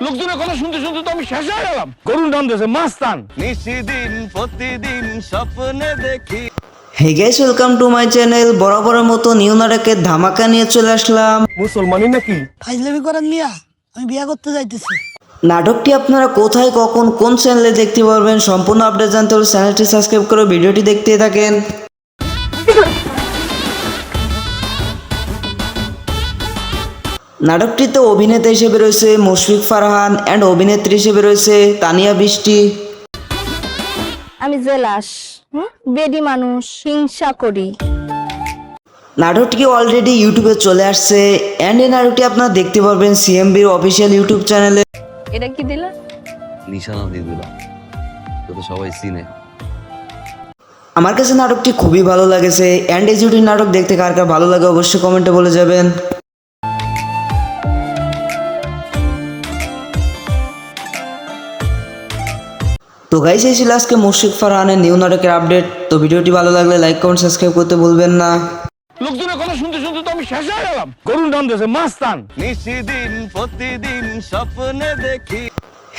লোকজনের কথা শুনতে শুনতে তো আমি শেষ হয়ে গেলাম। করুণ টানতেছে মাস্তান। নিশিদিন প্রতিদিন স্বপ্নে দেখি। Hey guys, welcome to my channel. বরাবরের মতো নিউ নাটকের ধামাকা নিয়ে চলে আসলাম। মুসলমানই নাকি? ফাইজলামি করেন মিয়া, আমি বিয়া করতে যাইতেছি। নাটকটি আপনারা কোথায়, কখন, কোন চ্যানেলে দেখতে পারবেন সম্পূর্ণ আপডেট জানতে হলে চ্যানেলটি সাবস্ক্রাইব করে ভিডিওটি দেখতে থাকেন। নাটকটিতে অভিনেতা হিসেবে রয়েছে মুশফিক ফারহান অ্যান্ড অভিনেত্রী হিসেবে রয়েছে তানিয়া বৃষ্টি। আমি জেলাস, বেডি মানুষ, হিংসা করি। নাটকটি অলরেডি ইউটিউবে চলে আসছে অ্যান্ড এই নাটকটি আপনারা দেখতে পারবেন সিএমবির অফিসিয়াল ইউটিউব চ্যানেলে। এটা কি দিলা? নিশানা দিয়ে দিলাম, তো সবাই চিনে। আমার কাছে নাটকটি খুবই ভালো লাগেছে অ্যান্ড এই জুটির নাটক দেখতে কার কার ভালো লাগে অবশ্যই কমেন্টে বলে যাবেন। তো গাইস, এই ছিল আজকে মুশফিক ফারহানের নিউ নাটকের আপডেট। তো ভিডিওটি ভালো লাগলে লাইক কমেন্ট সাবস্ক্রাইব করতে ভুলবেন না। লোকজনের কথা শুনতে শুনতে তো আমি শেষ হয়ে গেলাম। করুণ টানতেছে মাস্তান। নিশিদিন প্রতিদিন স্বপ্নে দেখি।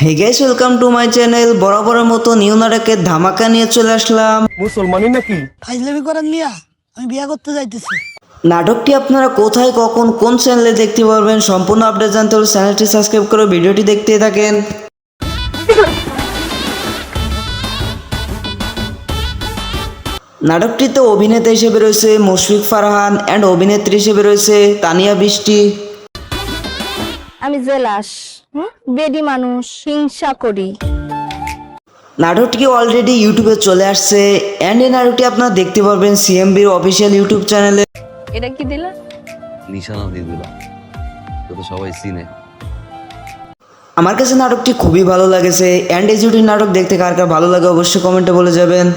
Hey guys, welcome to my channel. বরাবরের মতো নিউ নাটকের ধামাকা নিয়ে চলে আসলাম। মুসলমানই নাকি? ফাইজলামি করেন মিয়া, আমি বিয়া করতে যাইতেছি। নাটকটি আপনারা কোথায়, কখন, কোন চ্যানেলে দেখতে পারবেন সম্পূর্ণ আপডেট জানতে হলে চ্যানেলটি সাবস্ক্রাইব করে ভিডিওটি দেখতে থাকেন। নাটকটিতে অভিনেতা হিসেবে রয়েছে মুশফিক ফারহান অ্যান্ড অভিনেত্রী হিসেবে রয়েছে তানিয়া বৃষ্টি। আমি জেলাস, বেডি মানুষ, হিংসা করি। নাটকটি অলরেডি ইউটিউবে চলে আসছে অ্যান্ড এই নাটকটি আপনারা দেখতে পারবেন সিএমবির অফিসিয়াল ইউটিউব চ্যানেলে। এটা কি দিলা? নিশানা দিয়ে দিলাম, তো সবাই চিনে। আমার কাছে নাটকটি খুবই ভালো লাগেছে অ্যান্ড এই জুটির নাটক দেখতে কার কার ভালো লাগে অবশ্যই কমেন্টে বলে যাবেন।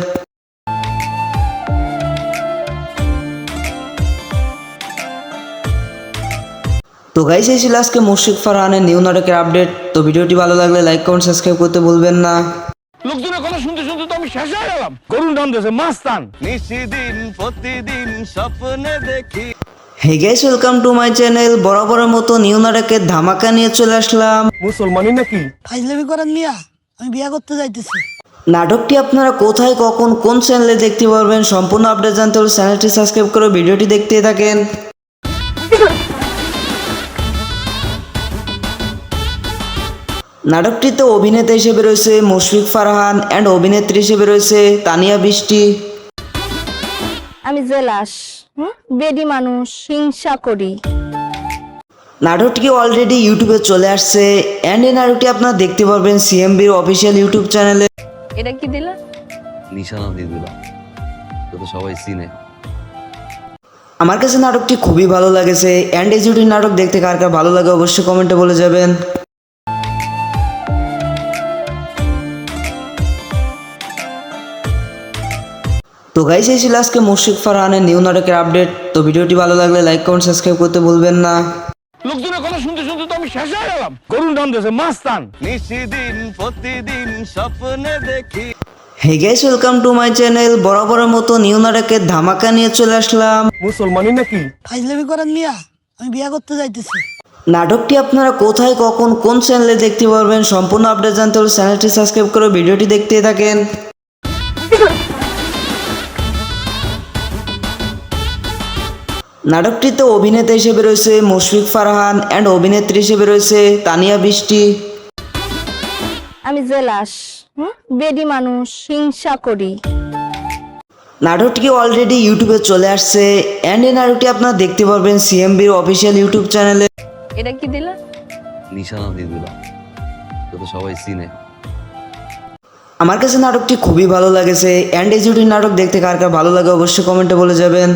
তো গাইস, এই ছিল আজকে মুশফিক ফারহানের নিউ নাটকের আপডেট। তো ভিডিওটি ভালো লাগলে লাইক কমেন্ট সাবস্ক্রাইব করতে ভুলবেন না। লোকজনের কথা শুনতে শুনতে তো আমি শেষ হয়ে গেলাম। করুণ টানতেছে মাস্তান। নিশিদিন প্রতিদিন স্বপ্নে দেখি। Hey guys, welcome to my channel. বরাবরের মতো নিউ নাটকের ধামাকা নিয়ে চলে আসলাম। মুসলমানই নাকি? ফাইজলামি করেন মিয়া, আমি বিয়া করতে যাইতেছি। নাটকটি আপনারা কোথায়, কখন, কোন চ্যানেলে দেখতে পারবেন সম্পূর্ণ আপডেট জানতে হলে চ্যানেলটি সাবস্ক্রাইব করে ভিডিওটি দেখতে থাকেন। নাটকটিতে অভিনেতা হিসেবে রয়েছে মুশফিক ফারহান অ্যান্ড অভিনেত্রী হিসেবে রয়েছে তানিয়া বৃষ্টি। আমি জেলাস, বেডি মানুষ, হিংসা করি। নাটকটি অলরেডি ইউটিউবে চলে আসছে অ্যান্ড এই নাটকটি আপনারা দেখতে পারবেন সিএমবির অফিসিয়াল ইউটিউব চ্যানেলে। এটা কি দিলা? নিশানা দিয়ে দিলাম, তো সবাই চিনে। আমার কাছে নাটকটি খুবই ভালো লাগেছে অ্যান্ড এই জুটির নাটক দেখতে কার কার ভালো লাগে অবশ্যই কমেন্টে বলে যাবেন। তো গাইস, এই ছিল আজকে মুশফিক ফারহানের নিউ নাটকের আপডেট। তো ভিডিওটি ভালো লাগলে লাইক কমেন্ট সাবস্ক্রাইব করতে ভুলবেন না। লোকজনের কথা শুনতে শুনতে তো আমি শেষ হয়ে গেলাম। করুণ টানতেছে মাস্তান। নিশিদিন প্রতিদিন স্বপ্নে দেখি। Hey guys, welcome to my channel. বরাবরের মতো নিউ নাটকের ধামাকা নিয়ে চলে আসলাম। মুসলমানই নাকি? ফাইজলামি করেন মিয়া, আমি বিয়া করতে যাইতেছি। নাটকটি আপনারা কোথায়, কখন, কোন চ্যানেলে দেখতে পারবেন সম্পূর্ণ আপডেট জানতে হলে চ্যানেলটি সাবস্ক্রাইব করে ভিডিওটি দেখতে থাকেন। নাটকটিতে অভিনেতা হিসেবে রয়েছে মুশফিক ফারহান অ্যান্ড অভিনেত্রী হিসেবে রয়েছে তানিয়া বৃষ্টি। আমি জেলাস, বেডি মানুষ, হিংসা করি। নাটকটি অলরেডি ইউটিউবে চলে আসছে অ্যান্ড এই নাটকটি আপনারা দেখতে পারবেন সিএমবির অফিসিয়াল ইউটিউব চ্যানেলে। এটা কি দিলা? নিশানা দিয়ে দিলাম, তো সবাই চিনে। আমার কাছে নাটকটি খুবই ভালো লাগেছে অ্যান্ড এই জুটির নাটক দেখতে কার কার ভালো লাগে অবশ্যই কমেন্টে বলে যাবেন।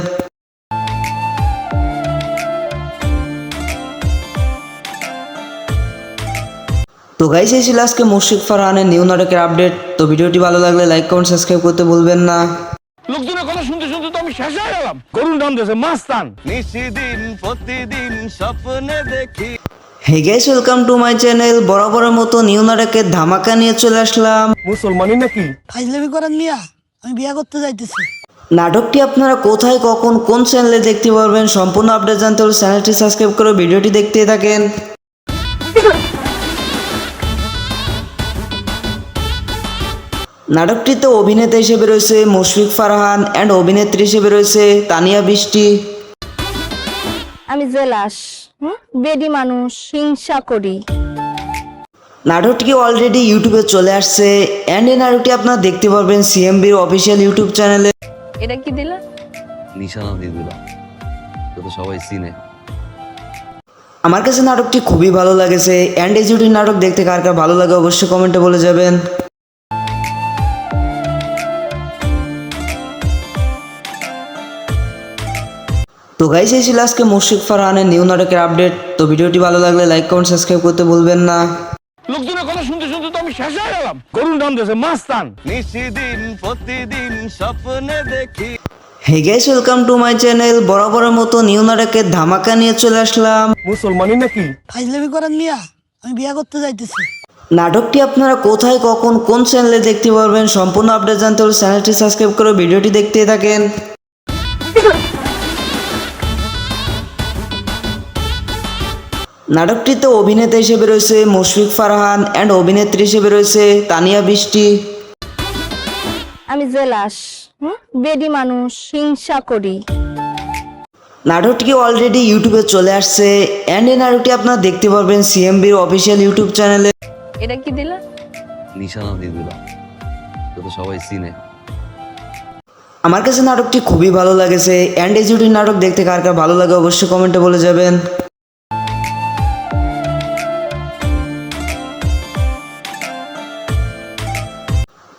তো গাইস, এই ছিল আজকে মুশফিক ফারহানের নিউ নাটকের আপডেট। তো ভিডিওটি ভালো লাগলে লাইক কমেন্ট সাবস্ক্রাইব করতে ভুলবেন না। লোকজনের কথা শুনতে শুনতে তো আমি শেষ হয়ে গেলাম। করুণ টানতেছে মাস্তান। নিশিদিন প্রতিদিন স্বপ্নে দেখি। Hey guys, welcome to my channel. বরাবরের মতো নিউ নাটকের ধামাকা নিয়ে চলে আসলাম। মুসলমানই নাকি? ফাইজলামি করেন মিয়া, আমি বিয়া করতে যাইতেছি। নাটকটি আপনারা কোথায়, কখন, কোন চ্যানেলে দেখতে পারবেন সম্পূর্ণ আপডেট জানতে হলে চ্যানেলটি সাবস্ক্রাইব করে ভিডিওটি দেখতে থাকেন। নাটকটিতে অভিনেতা হিসেবে রয়েছে মুশফিক ফারহান অ্যান্ড অভিনেত্রী হিসেবে রয়েছে তানিয়া বৃষ্টি। আমি জেলাস, বেডি মানুষ, হিংসা করি। নাটকটি অলরেডি ইউটিউবে চলে আসছে অ্যান্ড এই নাটকটি আপনারা দেখতে পারবেন সিএমবির অফিসিয়াল ইউটিউব চ্যানেলে। এটা কি দিলা? নিশানা দিয়ে দিলাম, তো সবাই চিনে। আমার কাছে নাটকটি খুবই ভালো লাগেছে অ্যান্ড এই জুটির নাটক দেখতে কার কার ভালো লাগে অবশ্যই কমেন্টে বলে যাবেন। তো গাইস এই ছিল আজকে মুশফিক ফারহানের নিউ নাটকের আপডেট। তো ভিডিওটি ভালো লাগলে লাইক কমেন্ট সাবস্ক্রাইব করতে ভুলবেন না। লোকজনের কথা শুনতে শুনতে তো আমি শেষ হয়ে গেলাম। গরুর দাম দিয়েছে মাস্তান। নিশিদিন প্রতিদিন স্বপ্নে দেখি। Hey guys welcome to my channel. বরাবরের মতো নিউ নাটকের ধামাকা নিয়ে চলে আসলাম। মুসলমানি নাকি? ফাইজলামি করেন মিয়া, আমি বিয়া করতে যাইতেছি। নাটকটি আপনারা কোথায় কখন কোন চ্যানেলে দেখতে পারবেন সম্পূর্ণ আপডেট জানতে হলে চ্যানেলটি সাবস্ক্রাইব করে ভিডিওটি দেখতে থাকেন। নাটকটিতে অভিনেতা হিসেবে রয়েছে মুশফিক ফারহান অ্যান্ড অভিনেত্রী হিসেবে রয়েছে তানিয়া বৃষ্টি। আমি জেলাস, বেডি মানুষ, হিংসা করি। নাটকটি অলরেডি ইউটিউবে চলে আসছে অ্যান্ড এই নাটকটি আপনারা দেখতে পারবেন সিএমবির অফিসিয়াল ইউটিউব চ্যানেলে। এটা কি দিলা? নিশানা দিয়ে দিলাম, তো সবাই চিনে। আমার কাছে নাটকটি খুবই ভালো লাগেছে অ্যান্ড এই জুটির নাটক দেখতে কার কার ভালো লাগে অবশ্যই কমেন্টে বলে যাবেন।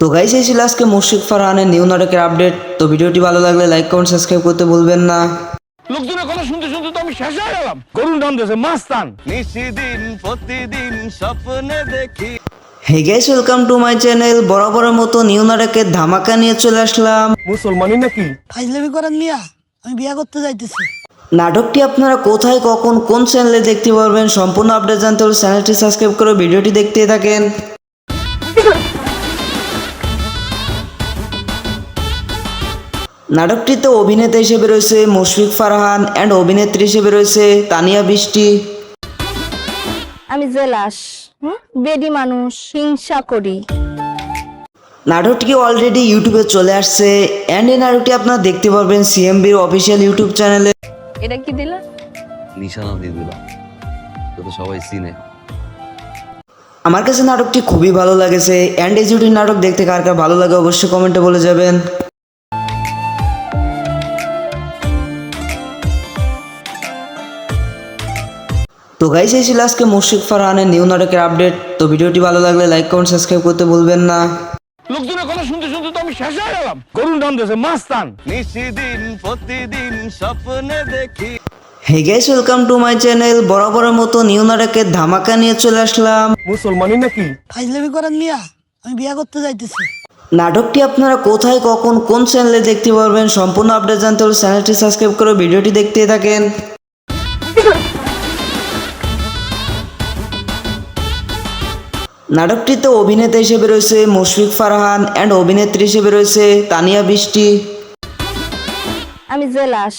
তো গাইস এই ছিল আজকে মুশফিক ফারহানের নিউ নাটকের আপডেট। তো ভিডিওটি ভালো লাগলে লাইক কমেন্ট সাবস্ক্রাইব করতে ভুলবেন না। লোকজনের কথা শুনতে শুনতে তো আমি শেষ হয়ে গেলাম। গরুর দাম দিয়েছে মাস্তান। নিশিদিন প্রতিদিন স্বপ্নে দেখি। Hey guys welcome to my channel. বরাবরের মতো নিউ নাটকের ধামাকা নিয়ে চলে আসলাম। মুসলমানি নাকি? ফাইজলামি করেন মিয়া, আমি বিয়া করতে যাইতেছি। নাটকটি আপনারা কোথায় কখন কোন চ্যানেলে দেখতে পারবেন সম্পূর্ণ আপডেট জানতে হলে চ্যানেলটি সাবস্ক্রাইব করে ভিডিওটি দেখতে থাকেন। নাটকটিতে অভিনেতা হিসেবে রয়েছে মুশফিক ফারহান অ্যান্ড অভিনেত্রী হিসেবে রয়েছে তানিয়া বৃষ্টি। আমি জেলাস, বেডি মানুষ, হিংসা করি। নাটকটি অলরেডি ইউটিউবে চলে আসছে অ্যান্ড এই নাটকটি আপনারা দেখতে পারবেন সিএমবির অফিসিয়াল ইউটিউব চ্যানেলে। এটা কি দিলা? নিশানা দিয়ে দিলাম, তো সবাই চিনে। আমার কাছে নাটকটি খুবই ভালো লাগেছে অ্যান্ড এই জুটির নাটক দেখতে কার কার ভালো লাগে অবশ্যই কমেন্টে বলে যাবেন। তো গাইস এই ছিল আজকে মুশফিক ফারহানের নিউ নাটকের আপডেট। তো ভিডিওটি ভালো লাগলে লাইক কমেন্ট সাবস্ক্রাইব করতে ভুলবেন না। লোকজনের কথা শুনতে শুনতে তো আমি শেষ হয়ে গেলাম। গরুর দাম দিয়েছে মাস্তান। নিশিদিন প্রতিদিন স্বপ্নে দেখি। Hey guys welcome to my channel. বরাবরের মতো নিউ নাটকের ধামাকা নিয়ে চলে আসলাম। মুসলমানি নাকি? ফাইজলামি করেন মিয়া, আমি বিয়া করতে যাইতেছি। নাটকটি আপনারা কোথায় কখন কোন চ্যানেলে দেখতে পারবেন সম্পূর্ণ আপডেট জানতে হলে চ্যানেলটি সাবস্ক্রাইব করে ভিডিওটি দেখতে থাকেন। নাটকটিতে অভিনেতা হিসেবে রয়েছে মুশফিক ফারহান অ্যান্ড অভিনেত্রী হিসেবে রয়েছে তানিয়া বৃষ্টি। আমি জেলাস,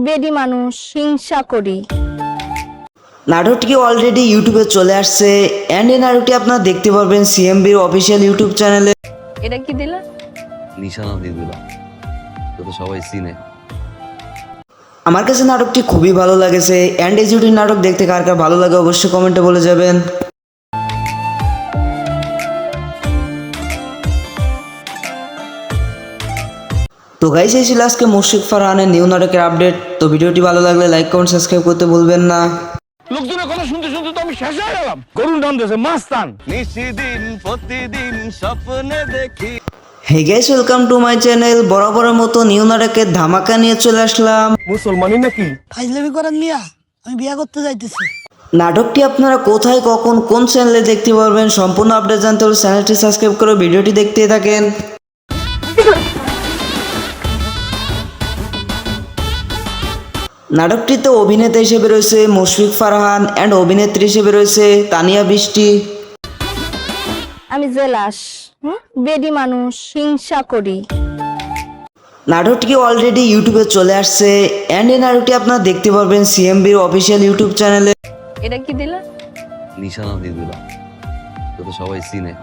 বেডি মানুষ, হিংসা করি। নাটকটি অলরেডি ইউটিউবে চলে আসছে অ্যান্ড এই নাটকটি আপনারা দেখতে পারবেন সিএমবির অফিসিয়াল ইউটিউব চ্যানেলে। এটা কি দিলা? নিশানা দিয়ে দিলাম, তো সবাই চিনে। আমার কাছে নাটকটি খুবই ভালো লাগেছে অ্যান্ড এই জুটির নাটক দেখতে কার কার ভালো লাগে অবশ্যই কমেন্টে বলে যাবেন। তো গাইস এই ছিল আজকে মুশফিক ফারহানের নিউ নাটকের আপডেট। তো ভিডিওটি ভালো লাগলে লাইক কমেন্ট সাবস্ক্রাইব করতে ভুলবেন না। লোকজনের কথা শুনতে শুনতে তো আমি শেষ হয়ে গেলাম। গরুর দাম দিয়েছে মাস্তান। নিশিদিন প্রতিদিন স্বপ্নে দেখি। Hey guys welcome to my channel. বরাবরের মতো নিউ নাটকের ধামাকা নিয়ে চলে আসলাম। মুসলমানি নাকি? ফাইজলামি করেন মিয়া, আমি বিয়া করতে যাইতেছি। নাটকটি আপনারা কোথায় কখন কোন চ্যানেলে দেখতে পারবেন সম্পূর্ণ আপডেট জানতে হলে চ্যানেলটি সাবস্ক্রাইব করে ভিডিওটি দেখতে থাকেন। নাটকটিতে অভিনেতা হিসেবে রয়েছে মুশফিক ফারহান অ্যান্ড অভিনেত্রী হিসেবে রয়েছে তানিয়া বৃষ্টি। আমি জেলাস, বেডি মানুষ, হিংসা করি। নাটকটি অলরেডি ইউটিউবে চলে আসছে অ্যান্ড এই নাটকটি আপনারা দেখতে পারবেন সিএমবির অফিসিয়াল ইউটিউব চ্যানেলে। এটা কি দিলা? নিশানা দিয়ে দিলাম, তো সবাই চিনে।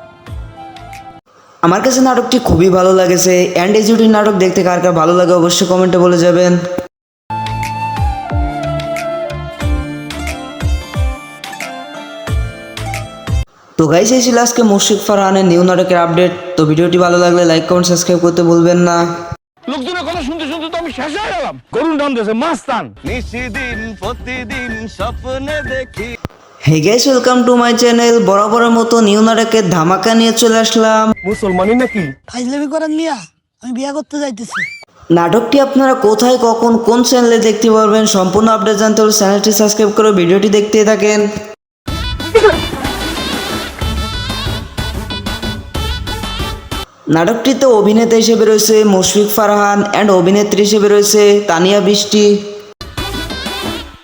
আমার কাছে নাটকটি খুবই ভালো লেগেছে অ্যান্ড এই জুটির নাটক দেখতে কার কার ভালো লাগে অবশ্যই কমেন্টে বলে যাবেন। তো গাইস এই ছিল আজকে মুশফিক ফারহানের নিউ নাটকের আপডেট। তো ভিডিওটি ভালো লাগলে লাইক কমেন্ট সাবস্ক্রাইব করতে ভুলবেন না। লোকজনের কথা শুনতে শুনতে তো আমি শেষ হয়ে গেলাম। গরুর দাম দিয়েছে মাস্তান। নিশিদিন প্রতিদিন স্বপ্নে দেখি। Hey guys welcome to my channel. বরাবরের মতো নিউ নাটকের ধামাকা নিয়ে চলে আসলাম। মুসলমানি নাকি? ফাইজলামি করেন মিয়া, আমি বিয়া করতে যাইতেছি। নাটকটি আপনারা কোথায় কখন কোন চ্যানেলে দেখতে পারবেন সম্পূর্ণ আপডেট জানতে হলে চ্যানেলটি সাবস্ক্রাইব করে ভিডিওটি দেখতে থাকেন। নাটকটিতে অভিনেতা হিসেবে রয়েছে মুশফিক ফারহান অ্যান্ড অভিনেত্রী হিসেবে রয়েছে তানিয়া বৃষ্টি।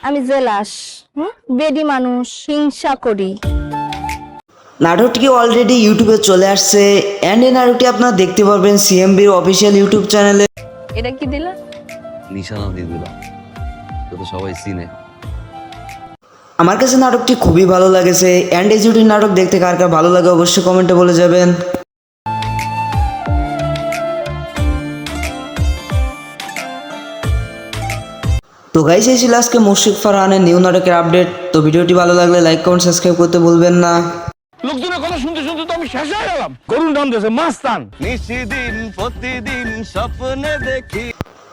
আমি জেলাস, বেডি মানুষ, হিংসা করি। নাটকটি অলরেডি ইউটিউবে চলে আসছে অ্যান্ড এই নাটকটি আপনারা দেখতে পারবেন সিএমবির অফিসিয়াল ইউটিউব চ্যানেলে। এটা কি দিলা? নিশানা দিয়ে দিলাম, তো সবাই চিনে। আমার কাছে নাটকটি খুবই ভালো লেগেছে অ্যান্ড এই জুটির নাটক দেখতে কার কার ভালো লাগে অবশ্যই কমেন্টে বলে যাবেন। তো গাইস এই ছিল আজকে মুশফিক ফারহানের নিউ নাটকের আপডেট। তো ভিডিওটি ভালো লাগলে লাইক কমেন্ট সাবস্ক্রাইব করতে ভুলবেন না। লোকজনের কথা শুনতে শুনতে তো আমি শেষ হয়ে গেলাম। গরুর দাম দিয়েছে মাস্তান। নিশিদিন প্রতিদিন স্বপ্নে দেখি।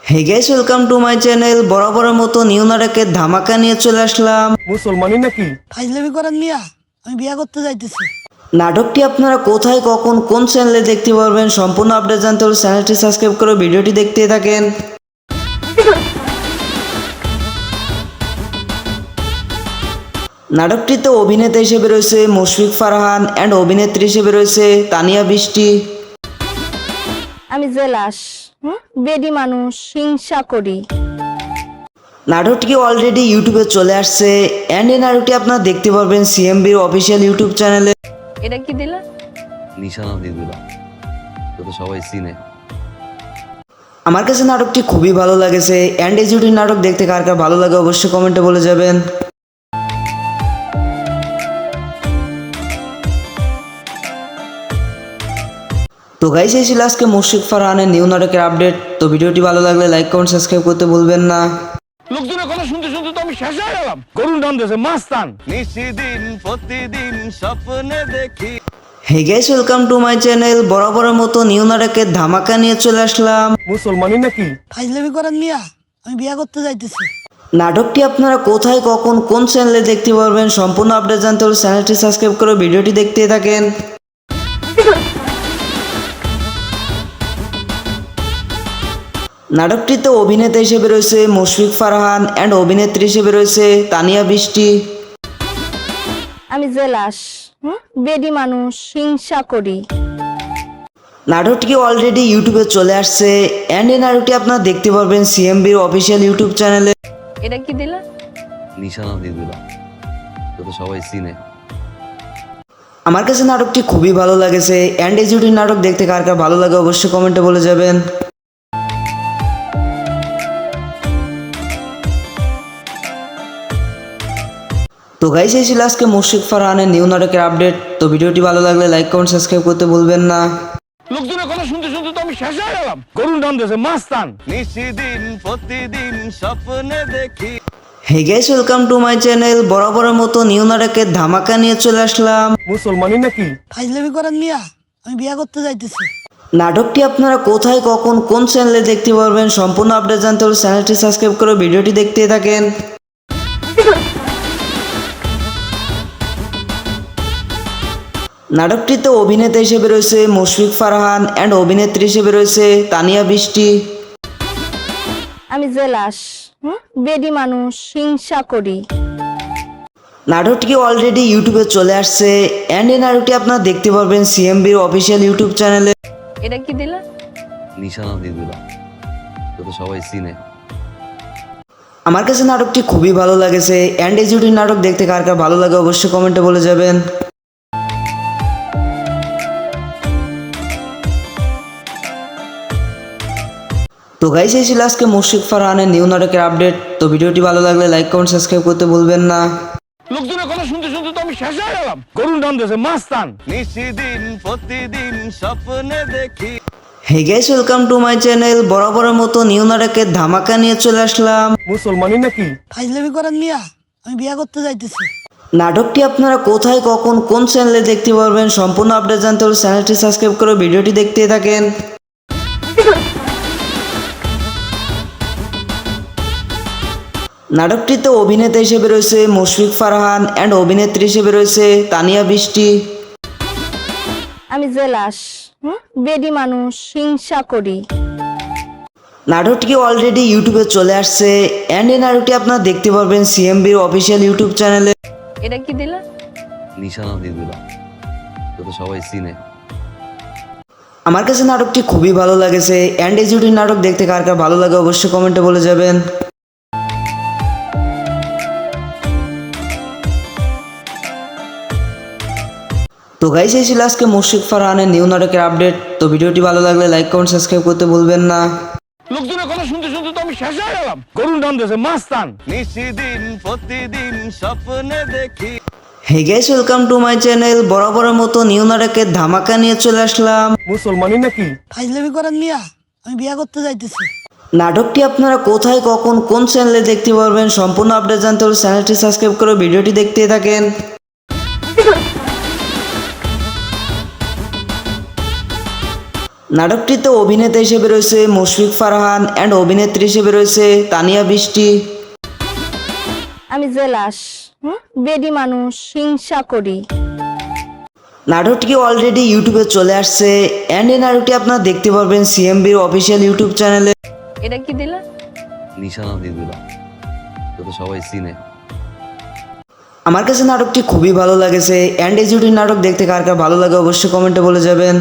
Hey guys welcome to my channel. বরাবরের মতো নিউ নাটকের ধামাকা নিয়ে চলে আসলাম। মুসলমানি নাকি? ফাইজলামি করেন মিয়া, আমি বিয়া করতে যাইতেছি। নাটকটি আপনারা কোথায় কখন কোন চ্যানেলে দেখতে পারবেন সম্পূর্ণ আপডেট জানতে হলে চ্যানেলটি সাবস্ক্রাইব করে ভিডিওটি দেখতে থাকেন। নাটকটিতে অভিনেতা হিসেবে রয়েছে মুশফিক ফারহান অ্যান্ড অভিনেত্রী হিসেবে রয়েছে তানিয়া বৃষ্টি। আমি জেলাস, বেডি মানুষ, হিংসা করি। নাটকটি অলরেডি ইউটিউবে চলে আসছে অ্যান্ড এই নাটকটি আপনারা দেখতে পারবেন সিএমবির অফিসিয়াল ইউটিউব চ্যানেলে। এটা কি দিলা? নিশানা দিয়ে দিলাম, তো সবাই চিনে। আমার কাছে নাটকটি খুবই ভালো লেগেছে অ্যান্ড এই জুটির নাটক দেখতে কার কার ভালো লাগে অবশ্যই কমেন্টে বলে যাবেন। তো গাইস এই ছিল আজকে মুশফিক ফারহানের নিউ নাটকের আপডেট। তো ভিডিওটি ভালো লাগলে লাইক কমেন্ট সাবস্ক্রাইব করতে ভুলবেন না। লোকজনের কথা শুনতে শুনতে তো আমি শেষ হয়ে গেলাম। গরুর দাম দিয়েছে মাস্তান। নিশিদিন প্রতিদিন স্বপ্নে দেখি। Hey guys welcome to my channel. বরাবরের মতো নিউ নাটকের ধামাকা নিয়ে চলে আসলাম। মুসলমানি নাকি? ফাইজলামি করেন মিয়া, আমি বিয়া করতে যাইতেছি। নাটকটি আপনারা কোথায় কখন কোন চ্যানেলে দেখতে পারবেন সম্পূর্ণ আপডেট জানতে হলে চ্যানেলটি সাবস্ক্রাইব করে ভিডিওটি দেখতে থাকেন। নাটকটিতে অভিনেতা হিসেবে রয়েছে মুশফিক ফারহান অ্যান্ড অভিনেত্রী হিসেবে রয়েছে তানিয়া বৃষ্টি। আমি জেলাস, বেডি মানুষ, হিংসা করি। নাটকটি অলরেডি ইউটিউবে চলে আসছে অ্যান্ড এই নাটকটি আপনারা দেখতে পারবেন সিএমবির অফিসিয়াল ইউটিউব চ্যানেলে। এটা কি দিলা? নিশানা দিয়ে দিলাম, তো সবাই চিনে। আমার কাছে নাটকটি খুবই ভালো লেগেছে অ্যান্ড এই জুটির নাটক দেখতে কার কার ভালো লাগে অবশ্যই কমেন্টে বলে যাবেন। তো গাইস এই ছিল আজকে মুশফিক ফারহানের নিউ নাটকের আপডেট। তো ভিডিওটি ভালো লাগলে লাইক কমেন্ট সাবস্ক্রাইব করতে ভুলবেন না। লোকজনের কথা শুনতে শুনতে তো আমি শেষ হয়ে গেলাম। গরুর দাম দিয়েছে মাস্তান। নিশিদিন প্রতিদিন স্বপ্নে দেখি। Hey guys welcome to my channel. বরাবরের মতো নিউ নাটকের ধামাকা নিয়ে চলে আসলাম। মুসলমানি নাকি? ফাইজলামি করেন মিয়া, আমি বিয়া করতে যাইতেছি। নাটকটি আপনারা কোথায় কখন কোন চ্যানেলে দেখতে পারবেন সম্পূর্ণ আপডেট জানতে হলে চ্যানেলটি সাবস্ক্রাইব করে ভিডিওটি দেখতে থাকেন। নাটকটিতে অভিনেতা হিসেবে রয়েছে মুশফিক ফারহান অ্যান্ড অভিনেত্রী হিসেবে রয়েছে তানিয়া বৃষ্টি। আমি জেলাস, বেডি মানুষ, হিংসা করি। নাটকটি অলরেডি ইউটিউবে চলে আসছে অ্যান্ড এই নাটকটি আপনারা দেখতে পারবেন সিএমবির অফিসিয়াল ইউটিউব চ্যানেলে। এটা কি দিলা? নিশানা দিয়ে দিলাম, তো সবাই চিনে। আমার কাছে নাটকটি খুবই ভালো লেগেছে অ্যান্ড এই জুটির নাটক দেখতে কার কার ভালো লাগে অবশ্যই কমেন্টে বলে যাবেন। তো গাইস এই ছিল আজকে মুশফিক ফারহানের নিউ নাটকের আপডেট। তো ভিডিওটি ভালো লাগলে লাইক কমেন্ট সাবস্ক্রাইব করতে ভুলবেন না। লোকজনের কথা শুনতে শুনতে তো আমি শেষ হয়ে গেলাম গরুর নাম দিয়েছে মাস্তান। নিশিদিন প্রতিদিন স্বপ্নে দেখি hey guys, welcome to my channel. বরাবরের মতো নিউ নাটকের ধামাকা নিয়ে চলে আসলাম। মুসলমানি নাকি? ফাইজলামি করেন মিয়া, আমি বিয়া করতে যাইতেছি। নাটকটি আপনারা কোথায়, কখন, কোন চ্যানেলে দেখতে পারবেন সম্পূর্ণ আপডেট জানতে হলে চ্যানেলটি সাবস্ক্রাইব করে ভিডিওটি দেখতে থাকেন। নাটকটিতে অভিনেতা হিসেবে রয়েছে মুশফিক ফারহান অ্যান্ড অভিনেত্রী হিসেবে রয়েছে তানিয়া বৃষ্টি। আমি জেলাস, বেডি মানুষ, হিংসা করি। নাটকটি অলরেডি ইউটিউবে চলে আসছে অ্যান্ড এই নাটকটি আপনারা দেখতে পারবেন সিএমবির অফিসিয়াল ইউটিউব চ্যানেলে। এটা কি দিলা? নিশানা দিয়ে দিলাম, তো সবাই চিনে। আমার কাছে নাটকটি খুবই ভালো লাগেছে অ্যান্ড এই জুটির নাটক দেখতে কার কার ভালো লাগে অবশ্যই কমেন্টে বলে যাবেন। তো গাইস, এই ছিল আজকে মুশফিক ফারহানের নিউ নাটকের আপডেট। তো ভিডিওটি ভালো লাগলে লাইক কমেন্ট সাবস্ক্রাইব করতে ভুলবেন না। লোকজনের কথা শুনতে শুনতে তো আমি শেষ হয়ে গেলাম গরুর নাম দিয়েছে মাস্তান। নিশিদিন প্রতিদিন স্বপ্নে দেখি hey guys, welcome to my channel. বরাবরের মতো নিউ নাটকের ধামাকা নিয়ে চলে আসলাম। মুসলমানি নাকি? ফাইজলামি করেন মিয়া, আমি বিয়া করতে যাইতেছি। নাটকটি আপনারা কোথায়, কখন, কোন চ্যানেলে দেখতে পারবেন সম্পূর্ণ আপডেট জানতে হলে চ্যানেলটি সাবস্ক্রাইব করে ভিডিওটি দেখতে থাকেন। নাটকটিতে অভিনেতা হিসেবে রয়েছে মুশফিক ফারহান অ্যান্ড অভিনেত্রী হিসেবে রয়েছে তানিয়া বৃষ্টি। আমি জেলাস, বেডি মানুষ, হিংসা করি। নাটকটি অলরেডি ইউটিউবে চলে আসছে অ্যান্ড এই নাটকটি আপনারা দেখতে পারবেন সিএমবির অফিসিয়াল ইউটিউব চ্যানেলে। এটা কি দিলা? নিশানা দিয়ে দিলাম, তো সবাই চিনে। আমার কাছে নাটকটি খুবই ভালো লাগেছে অ্যান্ড এই জুটির নাটক দেখতে কার কার ভালো লাগে অবশ্যই কমেন্টে বলে যাবেন।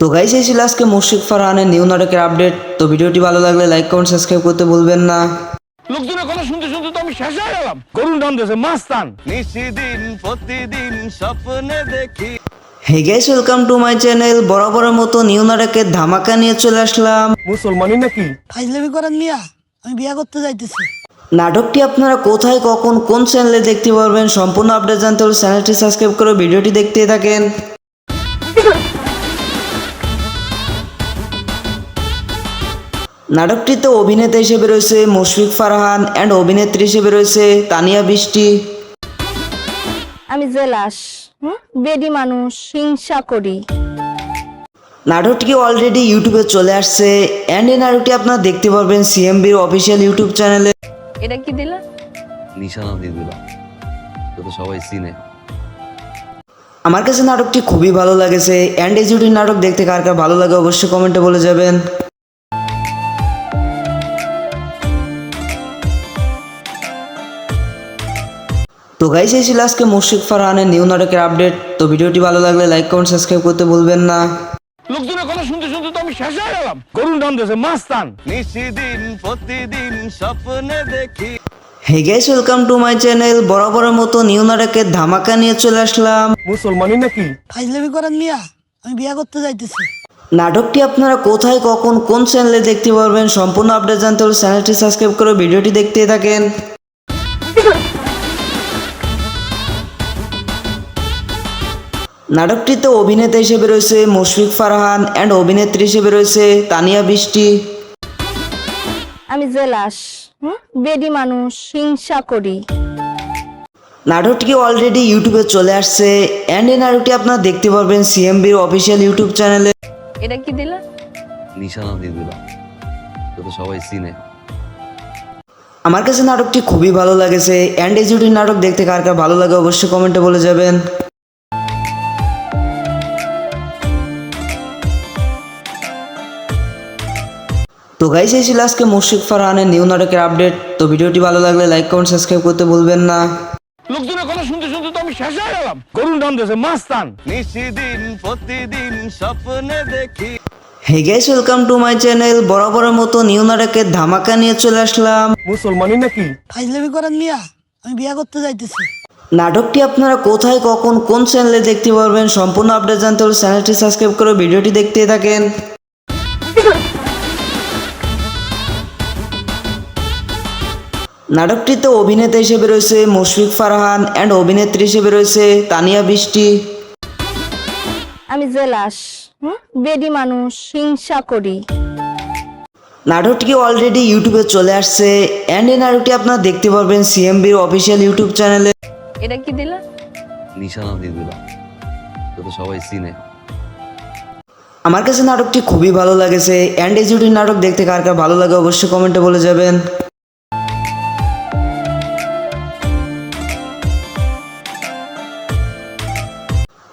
তো গাইস, এই ছিল আজকে মুশফিক ফারহানের নিউ নাটকের আপডেট। তো ভিডিওটি ভালো লাগলে লাইক কমেন্ট সাবস্ক্রাইব করতে ভুলবেন না। লোকজনের কথা শুনতে শুনতে তো আমি শেষ হয়ে গেলাম গরুর নাম দিয়েছে মাস্তান। নিশিদিন প্রতিদিন স্বপ্নে দেখি hey guys, welcome to my channel. বরাবরের মতো নিউ নাটকের ধামাকা নিয়ে চলে আসলাম। মুসলমানি নাকি? ফাইজলামি করেন মিয়া, আমি বিয়া করতে যাইতেছি। নাটকটি আপনারা কোথায়, কখন, কোন চ্যানেলে দেখতে পারবেন সম্পূর্ণ আপডেট জানতে হলে চ্যানেলটি সাবস্ক্রাইব করে ভিডিওটি দেখতে থাকেন। নাটকটিতে অভিনেতা হিসেবে রয়েছে মুশফিক ফারহান অ্যান্ড অভিনেত্রী হিসেবে রয়েছে তানিয়া বৃষ্টি। আমি জেলাস, বেডি মানুষ, হিংসা করি। নাটকটি অলরেডি ইউটিউবে চলে আসছে অ্যান্ড এই নাটকটি আপনারা দেখতে পারবেন সিএমবির অফিসিয়াল ইউটিউব চ্যানেলে। এটা কি দিলা? নিশানা দিয়ে দিলাম, তো সবাই চিনে। আমার কাছে নাটকটি খুবই ভালো লাগেছে অ্যান্ড এই জুটির নাটক দেখতে কার কার ভালো লাগে অবশ্যই কমেন্টে বলে যাবেন। তো গাইস, এই ছিল আজকে মুশফিক ফারহানের নিউ নাটকের আপডেট। তো ভিডিওটি ভালো লাগলে লাইক কমেন্ট সাবস্ক্রাইব করতে ভুলবেন না। লোকজনের কথা শুনতে শুনতে তো আমি শেষ হয়ে গেলাম গরুর নাম দিয়েছে মাস্তান। নিশিদিন প্রতিদিন স্বপ্নে দেখি hey guys, welcome to my channel. বরাবরের মতো নিউ নাটকের ধামাকা নিয়ে চলে আসলাম। মুসলমানি নাকি? ফাইজলামি করেন মিয়া, আমি বিয়া করতে যাইতেছি। নাটকটি আপনারা কোথায়, কখন, কোন চ্যানেলে দেখতে পারবেন সম্পূর্ণ আপডেট জানতে হলে চ্যানেলটি সাবস্ক্রাইব করে ভিডিওটি দেখতে থাকেন। নাটকটিতে অভিনেতা হিসেবে রয়েছে মুশফিক ফারহান অ্যান্ড অভিনেত্রী হিসেবে রয়েছে তানিয়া বৃষ্টি। আমি জেলাস, বেডি মানুষ, হিংসা করি। নাটকটি অলরেডি ইউটিউবে চলে আসছে অ্যান্ড এই নাটকটি আপনারা দেখতে পারবেন সিএমবির অফিসিয়াল ইউটিউব চ্যানেলে। এটা কি দিলা? নিশানা দিয়ে দিলাম, তো সবাই চিনে। আমার কাছে নাটকটি খুবই ভালো লাগেছে অ্যান্ড এই জুটির নাটক দেখতে কার কার ভালো লাগে অবশ্যই কমেন্টে বলে যাবেন। তো গাইস, এই ছিল আজকে মুশফিক ফারহানের নিউ নাটকের আপডেট। তো ভিডিওটি ভালো লাগলে লাইক কমেন্ট সাবস্ক্রাইব করতে ভুলবেন না। লোকজনের কথা শুনতে শুনতে তো আমি শেষ হয়ে গেলাম গরুর নাম দিয়েছে মাস্তান। নিশিদিন প্রতিদিন স্বপ্নে দেখি hey guys, welcome to my channel. বরাবরের মতো নিউ নাটকের ধামাকা নিয়ে চলে আসলাম। মুসলমানি নাকি? ফাইজলামি করেন মিয়া, আমি বিয়া করতে যাইতেছি। নাটকটি আপনারা কোথায়, কখন, কোন চ্যানেলে দেখতে পারবেন সম্পূর্ণ আপডেট জানতে হলে চ্যানেলটি সাবস্ক্রাইব করে ভিডিওটি দেখতে থাকেন। নাটকটিতে অভিনেতা হিসেবে রয়েছে মুশফিক ফারহান অ্যান্ড অভিনেত্রী হিসেবে রয়েছে তানিয়া বৃষ্টি। আমি জেলাস, বেডি মানুষ, হিংসা করি। নাটকটি অলরেডি ইউটিউবে চলে আসছে অ্যান্ড এই নাটকটি আপনারা দেখতে পারবেন সিএমবির অফিসিয়াল ইউটিউব চ্যানেলে। এটা কি দিলা? নিশানা দিয়ে দিলাম, যাতে সবাই চিনে। আমার কাছে নাটকটি খুবই ভালো লাগেছে অ্যান্ড এই জুটির নাটক দেখতে কার কার ভালো লাগে অবশ্যই কমেন্টে বলে যাবেন।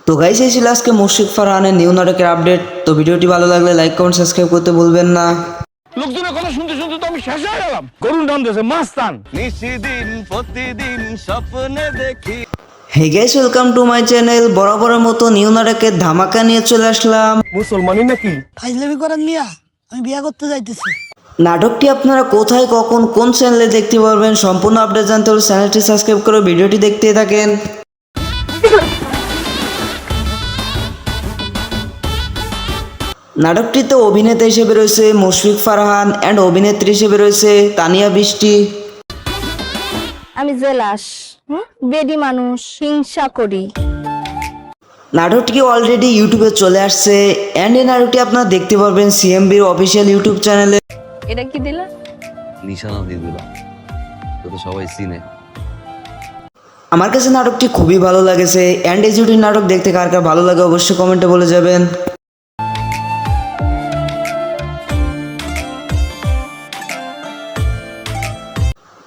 তো গাইস এই ছিল আজকে মুশফিক ফারহানের নিউ নাটকের আপডেট। তো ভিডিওটি ভালো লাগলে লাইক কমেন্ট সাবস্ক্রাইব করতে ভুলবেন না। লোকজনের কথা শুনতে শুনতে তো আমি শেষ হয়ে গেলাম। গরুর নাম দিয়েছে মাস্তান। নিশিদিন প্রতিদিন স্বপ্নে দেখি। Hey guys welcome to my channel. বরাবরের মতো নিউ নাটকের ধামাকা নিয়ে চলে আসলাম। মুসলমানি নাকি? ফাইজলামি করেন মিয়া, আমি বিয়া করতে যাইতেছি। নাটকটি আপনারা কোথায় কখন কোন চ্যানেলে দেখতে পারবেন সম্পূর্ণ আপডেট জানতে হলে চ্যানেলটি সাবস্ক্রাইব করে ভিডিওটি দেখতে থাকেন। নাটকটিতে অভিনেতা হিসেবে রয়েছে মুশফিক ফারহান অ্যান্ড অভিনেত্রী হিসেবে রয়েছে তানিয়া বৃষ্টি। আমি জেলাস, বেডি মানুষ, হিংসা করি। নাটকটি অলরেডি ইউটিউবে চলে আসছে অ্যান্ড এই নাটকটি আপনারা দেখতে পারবেন সিএমবির অফিসিয়াল ইউটিউব চ্যানেলে। এটা কি দিলা? নিশানা দিয়ে দিলাম, যাতে সবাই চিনে। আমার কাছে নাটকটি খুবই ভালো লাগেছে অ্যান্ড এই জুটির নাটক দেখতে কার কার ভালো লাগে অবশ্যই কমেন্টে বলে যাবেন।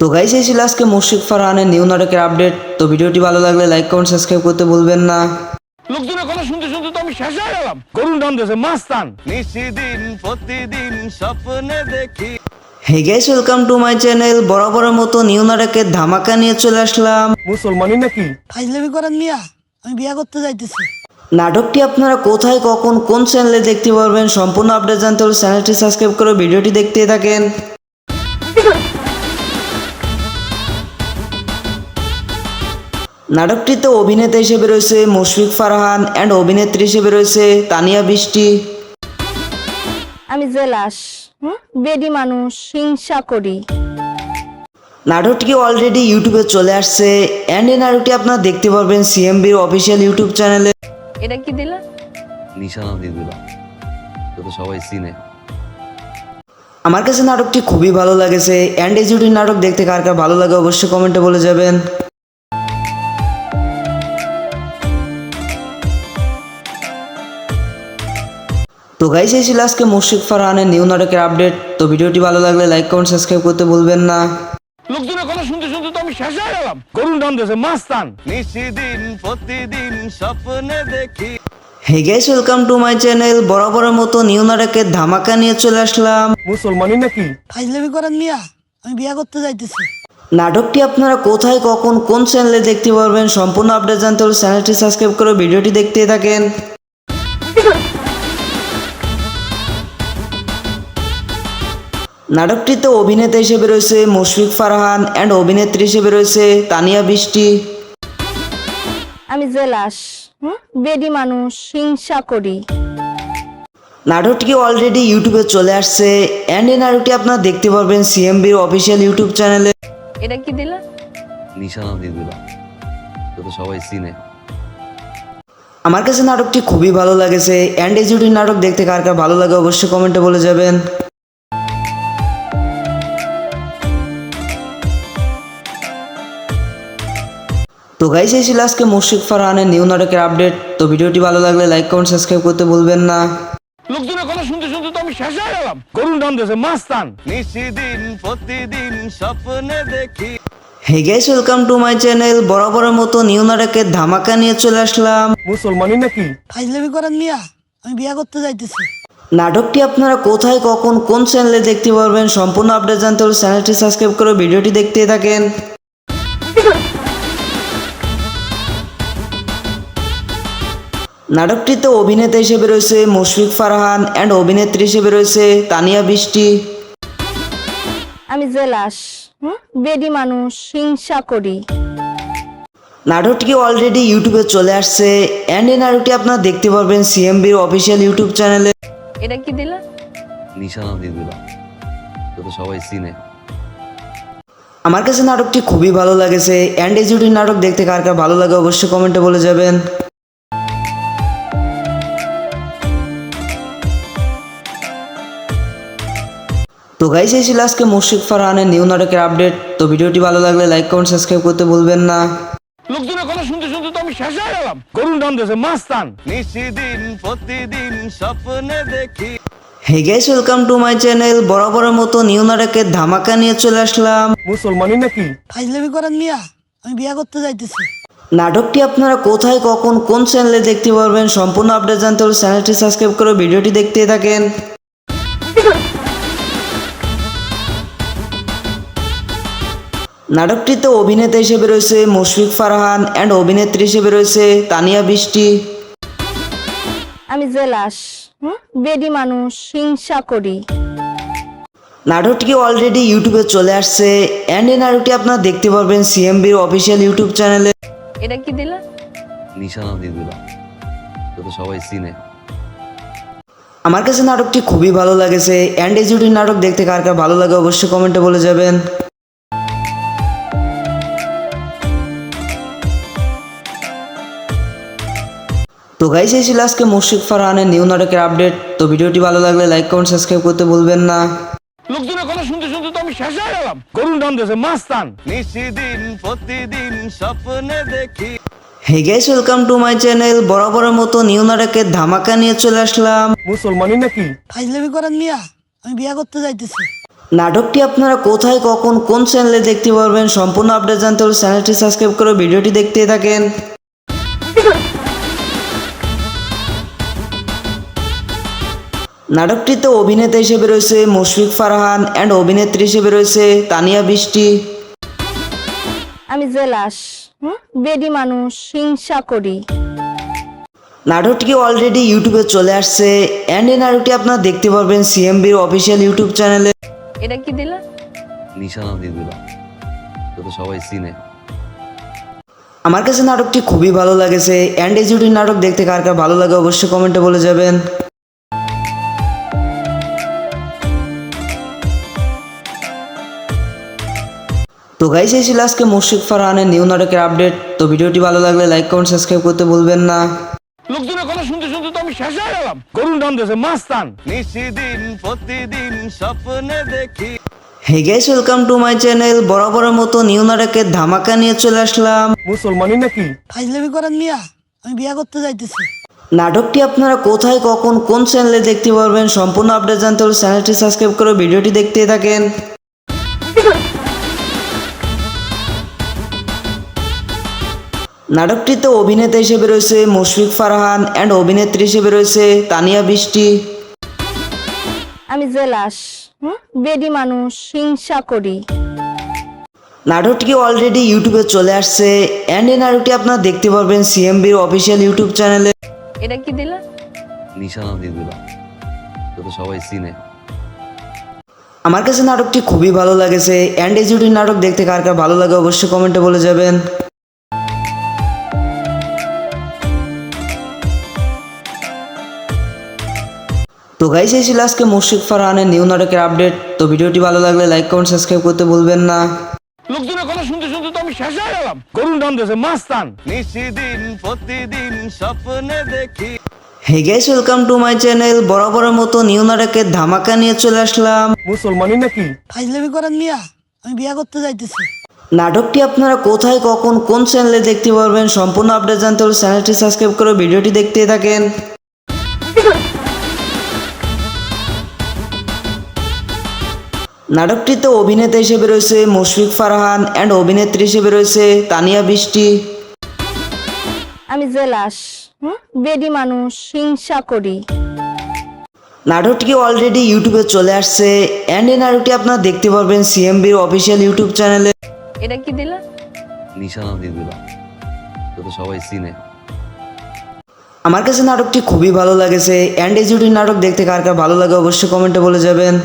তো গাইস এই ছিল আজকে মুশফিক ফারহানের নিউ নাটকের আপডেট। তো ভিডিওটি ভালো লাগলে লাইক কমেন্ট সাবস্ক্রাইব করতে ভুলবেন না। লোকজনের কথা শুনতে শুনতে তো আমি শেষ হয়ে গেলাম। গরুর নাম দিয়েছে মাস্তান। নিশিদিন প্রতিদিন স্বপ্নে দেখি। Hey guys welcome to my channel. বরাবরের মতো নিউ নাটকের ধামাকা নিয়ে চলে আসলাম। মুসলমানি নাকি? ফাইজলামি করেন মিয়া, আমি বিয়া করতে যাইতেছি। নাটকটি আপনারা কোথায় কখন কোন চ্যানেলে দেখতে পারবেন সম্পূর্ণ আপডেট জানতে হলে চ্যানেলটি সাবস্ক্রাইব করে ভিডিওটি দেখতে থাকেন। নাটকটিতে অভিনেতা হিসেবে রয়েছে মুশফিক ফারহান অ্যান্ড অভিনেত্রী হিসেবে রয়েছে তানিয়া বৃষ্টি। আমি জেলাস, বেডি মানুষ, হিংসা করি। নাটকটি অলরেডি ইউটিউবে চলে আসছে অ্যান্ড এই নাটকটি আপনারা দেখতে পারবেন সিএমবির অফিসিয়াল ইউটিউব চ্যানেলে। এটা কি দিলা? নিশানা দিয়ে দিলাম, যাতে সবাই চিনে। আমার কাছে নাটকটি খুবই ভালো লাগেছে অ্যান্ড এই জুটির নাটক দেখতে কার কার ভালো লাগে অবশ্যই কমেন্টে বলে যাবেন। তো গাইস এই ছিল আজকে মুশফিক ফারহানের নিউ নাটকের আপডেট। তো ভিডিওটি ভালো লাগলে লাইক কমেন্ট সাবস্ক্রাইব করতে ভুলবেন না। লোকজনের কথা শুনতে শুনতে তো আমি শেষ হয়ে গেলাম। গরুর নাম দিয়েছে মাস্তান। নিশিদিন প্রতিদিন স্বপ্নে দেখি। Hey guys welcome to my channel. বরাবরের মতো নিউ নাটকের ধামাকা নিয়ে চলে আসলাম। মুসলমানি নাকি? ফাইজলামি করেন মিয়া, আমি বিয়া করতে যাইতেছি। নাটকটি আপনারা কোথায় কখন কোন চ্যানেলে দেখতে পারবেন সম্পূর্ণ আপডেট জানতে হলে চ্যানেলটি সাবস্ক্রাইব করে ভিডিওটি দেখতে থাকেন। নাটকটিতে অভিনেতা হিসেবে রয়েছে মুশফিক ফারহান অ্যান্ড অভিনেত্রী হিসেবে রয়েছে তানিয়া বৃষ্টি। আমি জেলাস, বেডি মানুষ, হিংসা করি। নাটকটি অলরেডি ইউটিউবে চলে আসছে অ্যান্ড এই নাটকটি আপনারা দেখতে পারবেন সিএমবির অফিসিয়াল ইউটিউব চ্যানেলে। এটা কি দিলা? নিশানা দিয়ে দিলাম, যাতে সবাই চিনে। আমার কাছে নাটকটি খুবই ভালো লাগেছে অ্যান্ড এই জুটির নাটক দেখতে কার কার ভালো লাগে অবশ্যই কমেন্টে বলে যাবেন। তো গাইস এই ছিল আজকে মুশফিক ফারহানের নিউ নাটকের আপডেট। তো ভিডিওটি ভালো লাগলে লাইক কমেন্ট সাবস্ক্রাইব করতে ভুলবেন না। লোকজনের কথা শুনতে শুনতে তো আমি শেষ হয়ে গেলাম। গরুর নাম দিয়েছে মাস্তান। নিশিদিন প্রতিদিন স্বপ্নে দেখি। Hey guys welcome to my channel. বরাবরের মতো নিউ নাটকের ধামাকা নিয়ে চলে আসলাম। মুসলমানি নাকি? ফাইজলামি করেন মিয়া, আমি বিয়া করতে যাইতেছি। নাটকটি আপনারা কোথায় কখন কোন চ্যানেলে দেখতে পারবেন সম্পূর্ণ আপডেট জানতে হলে চ্যানেলটি সাবস্ক্রাইব করে ভিডিওটি দেখতে থাকেন। নাটকটিতে অভিনেতা হিসেবে রয়েছে মুশফিক ফারহান অ্যান্ড অভিনেত্রী হিসেবে রয়েছে তানিয়া বৃষ্টি। আমি জেলাস, বেডি মানুষ, হিংসা করি। নাটকটি অলরেডি ইউটিউবে চলে আসছে অ্যান্ড এই নাটকটি আপনারা দেখতে পারবেন সিএমবির অফিসিয়াল ইউটিউব চ্যানেলে। এটা কি দিলা? নিশানা দিয়ে দিলাম, যাতে সবাই চিনে। আমার কাছে নাটকটি খুবই ভালো লেগেছে অ্যান্ড এই জুটির নাটক দেখতে কার কার ভালো লাগে অবশ্যই কমেন্টে বলে যাবেন। তো গাইস এই ছিল আজকে মুশফিক ফারহানের নিউ নাটকের আপডেট। তো ভিডিওটি ভালো লাগলে লাইক কমেন্ট সাবস্ক্রাইব করতে ভুলবেন না। লোকজনের কথা শুনতে শুনতে তো আমি শেষ হয়ে গেলাম। গরুর দাম দিয়েছে মাস্তান। নিশিদিন প্রতিদিন স্বপ্নে দেখি। Hey guys welcome to my channel. বরাবরের মতো নিউ নাটকের ধামাকা নিয়ে চলে আসলাম। মুসলমানি নাকি? ফাইজলামি করেন মিয়া, আমি বিয়া করতে যাইতেছি। নাটকটি আপনারা কোথায় কখন কোন চ্যানেলে দেখতে পারবেন সম্পূর্ণ আপডেট জানতে হলে চ্যানেলটি সাবস্ক্রাইব করে ভিডিওটি দেখতে থাকেন। নাটকটিতে অভিনেতা হিসেবে রয়েছে মুশফিক ফারহান অ্যান্ড অভিনেত্রী হিসেবে রয়েছে তানিয়া বৃষ্টি। আমি জেলাস, বেডি মানুষ, হিংসা করি। নাটকটি অলরেডি ইউটিউবে চলে আসছে অ্যান্ড এই নাটকটি আপনারা দেখতে পারবেন সিএমবির অফিসিয়াল ইউটিউব চ্যানেলে। এটা কি দিলা? নিশানা দিয়ে দিলাম, যাতে সবাই চিনে। আমার কাছে নাটকটি খুবই ভালো লেগেছে অ্যান্ড এই জুটির নাটক দেখতে কার কার ভালো লাগে অবশ্যই কমেন্টে বলে যাবেন। তো গাইস এই ছিল আজকে মুশফিক ফারহানের নিউ নাটকের আপডেট। তো ভিডিওটি ভালো লাগলে লাইক কমেন্ট সাবস্ক্রাইব করতে ভুলবেন না। লোকজনের কথা শুনতে শুনতে তো আমি শেষ হয়ে গেলাম। গরুর দাম দিয়েছে মাস্তান। নিশিদিন প্রতিদিন স্বপ্নে দেখি। Hey guys welcome to my channel. বরাবরের মতো নিউ নাটকের ধামাকা নিয়ে চলে আসলাম। মুসলমানি নাকি? ফাইজলামি করেন মিয়া, আমি বিয়া করতে যাইতেছি। নাটকটি আপনারা কোথায় কখন কোন চ্যানেলে দেখতে পারবেন সম্পূর্ণ আপডেট জানতে হলে চ্যানেলটি সাবস্ক্রাইব করে ভিডিওটি দেখতে থাকেন। নাটকটিতে অভিনেতা হিসেবে রয়েছে মুশফিক ফারহান অ্যান্ড অভিনেত্রী হিসেবে রয়েছে তানিয়া বৃষ্টি। আমি জেলাস, বেডি মানুষ, হিংসা করি। নাটকটি অলরেডি ইউটিউবে চলে আসছে অ্যান্ড এই নাটকটি আপনারা দেখতে পারবেন সিএমবির অফিসিয়াল ইউটিউব চ্যানেলে। এটা কি দিলা? নিশানা দিয়ে দিলাম, যাতে সবাই চিনে। আমার কাছে নাটকটি খুবই ভালো লেগেছে অ্যান্ড এই জুটির নাটক দেখতে কার কার ভালো লাগে অবশ্যই কমেন্টে বলে যাবেন। তো গাইস এই ছিল আজকে মুশফিক ফারহানের নিউ নাটকের আপডেট। তো ভিডিওটি ভালো লাগলে লাইক কমেন্ট সাবস্ক্রাইব করতে ভুলবেন না। লোকজনের কথা শুনতে শুনতে তো আমি শেষ হয়ে গেলাম। গরুর দাম দিয়েছে মাস্তান। নিশিদিন প্রতিদিন স্বপ্নে দেখি। Hey guys welcome to my channel. বরাবরের মতো নিউ নাটকের ধামাকা নিয়ে চলে আসলাম। মুসলমানি নাকি? ফাইজলামি করেন মিয়া, আমি বিয়া করতে যাইতেছি। নাটকটি আপনারা কোথায় কখন কোন চ্যানেলে দেখতে পারবেন সম্পূর্ণ আপডেট জানতে হলে চ্যানেলটি সাবস্ক্রাইব করে ভিডিওটি দেখতে থাকেন। নাটকটিতে অভিনেতা হিসেবে রয়েছে মুশফিক ফারহান অ্যান্ড অভিনেত্রী হিসেবে রয়েছে তানিয়া বৃষ্টি। আমি জেলাস, বেডি মানুষ, হিংসা করি। নাটকটি অলরেডি ইউটিউবে চলে আসছে অ্যান্ড এই নাটকটি আপনারা দেখতে পারবেন সিএমবির অফিসিয়াল ইউটিউব চ্যানেলে। এটা কি দিলা? নিশানা দিয়ে দিলাম, যাতে সবাই চিনে। আমার কাছে নাটকটি খুবই ভালো লেগেছে অ্যান্ড এই জুটির নাটক দেখতে কার কার ভালো লাগে অবশ্যই কমেন্টে বলে যাবেন। তো গাইস এই ছিল আজকে মুশফিক ফারহানের নিউ নাটকের আপডেট। তো ভিডিওটি ভালো লাগলে লাইক কমেন্ট সাবস্ক্রাইব করতে ভুলবেন না। লোকজনের কথা শুনতে শুনতে তো আমি শেষ হয়ে গেলাম। গরুর দাম দিয়েছে মাস্তান। নিশিদিন প্রতিদিন স্বপ্নে দেখি। Hey guys welcome to my channel. বরাবরের মতো নিউ নাটকের ধামাকা নিয়ে চলে আসলাম। মুসলমানি নাকি? ফাইজলামি করেন মিয়া, আমি বিয়া করতে যাইতেছি। নাটকটি আপনারা কোথায় কখন কোন চ্যানেলে দেখতে পারবেন সম্পূর্ণ আপডেট জানতে হলে চ্যানেলটি সাবস্ক্রাইব করে ভিডিওটি দেখতে থাকেন। নাটকটিতে অভিনেতা হিসেবে রয়েছে মুশফিক ফারহান অ্যান্ড অভিনেত্রী হিসেবে রয়েছে তানিয়া বৃষ্টি। আমি জেলাস, বেডি মানুষ, হিংসা করি। নাটকটি অলরেডি ইউটিউবে চলে আসছে অ্যান্ড এই নাটকটি আপনারা দেখতে পারবেন সিএমবির অফিসিয়াল ইউটিউব চ্যানেলে। এটা কি দিলা? নিশানা দিয়ে দিলাম, যাতে সবাই চিনে। আমার কাছে নাটকটি খুবই ভালো লেগেছে অ্যান্ড এই জুটির নাটক দেখতে কার কার ভালো লাগে অবশ্যই কমেন্টে বলে যাবেন।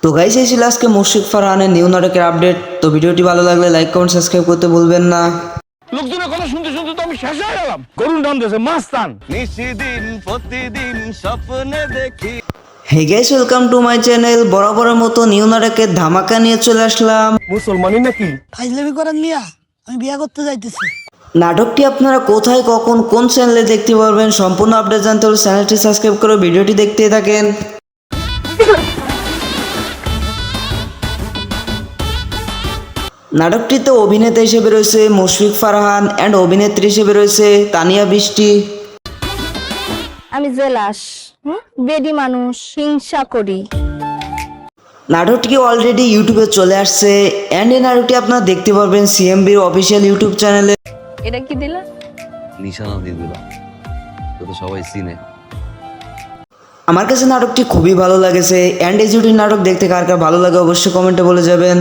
তো গাইস এই ছিল আজকে মুশফিক ফারহানের নিউ নাটকের আপডেট। তো ভিডিওটি ভালো লাগলে লাইক কমেন্ট সাবস্ক্রাইব করতে ভুলবেন না। লোকজনের কথা শুনতে শুনতে তো আমি আমি শেষ হয়ে গেলাম। গরুর নাম দিয়েছে মাস্তান। নিশিদিন প্রতিদিন স্বপ্নে দেখি hey guys, welcome to my channel. বরাবরের মতো নিউ নাটকের ধামাকা নিয়ে চলে আসলাম। মুসলমানি নাকি? ফাইজলামি করেন মিয়া, আমি বিয়া করতে যাইতেছি। নাটকটি আপনারা কোথায়, কখন, কোন চ্যানেলে দেখতে পারবেন সম্পূর্ণ আপডেট জানতে হলে চ্যানেলটি সাবস্ক্রাইব করে ভিডিওটি দেখতে থাকেন। নাটকটিতে অভিনেতা হিসেবে রয়েছে মুশফিক ফারহান অ্যান্ড অভিনেত্রী হিসেবে রয়েছে তানিয়া বৃষ্টি। আমি জেলাস, বেডি মানুষ, হিংসা করি। নাটকটি অলরেডি ইউটিউবে চলে আসছে অ্যান্ড এই নাটকটি আপনারা দেখতে পারবেন সিএমবির অফিসিয়াল ইউটিউব চ্যানেলে। এটা কি দিলা? নিশানা দিয়ে দিলাম, তো সবাই চিনে। আমার কাছে নাটকটি খুবই ভালো লাগেছে অ্যান্ড এই জুটির নাটক দেখতে কার কার ভালো লাগে অবশ্যই কমেন্টে বলে যাবেন।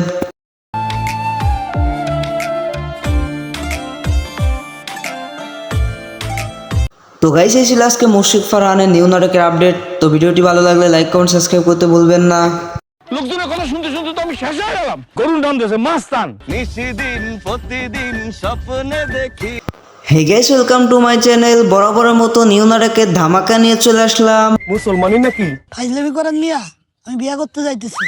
তো গাইস, এই ছিল আজকে মুশফিক ফারহানের নিউ নাটকের আপডেট। তো ভিডিওটি ভালো লাগলে লাইক কমেন্ট সাবস্ক্রাইব করতে ভুলবেন না। লোকজনের কথা শুনতে শুনতে তো আমি শেষ হয়ে গেলাম। গরুর নাম দিয়েছে মাস্তান। নিশিদিন প্রতিদিন স্বপ্নে দেখি hey guys, welcome to my channel. বরাবরের মতো নিউ নাটকের ধামাকা নিয়ে চলে আসলাম। মুসলমানি নাকি? ফাইজলামি করেন মিয়া, আমি বিয়া করতে যাইতেছি।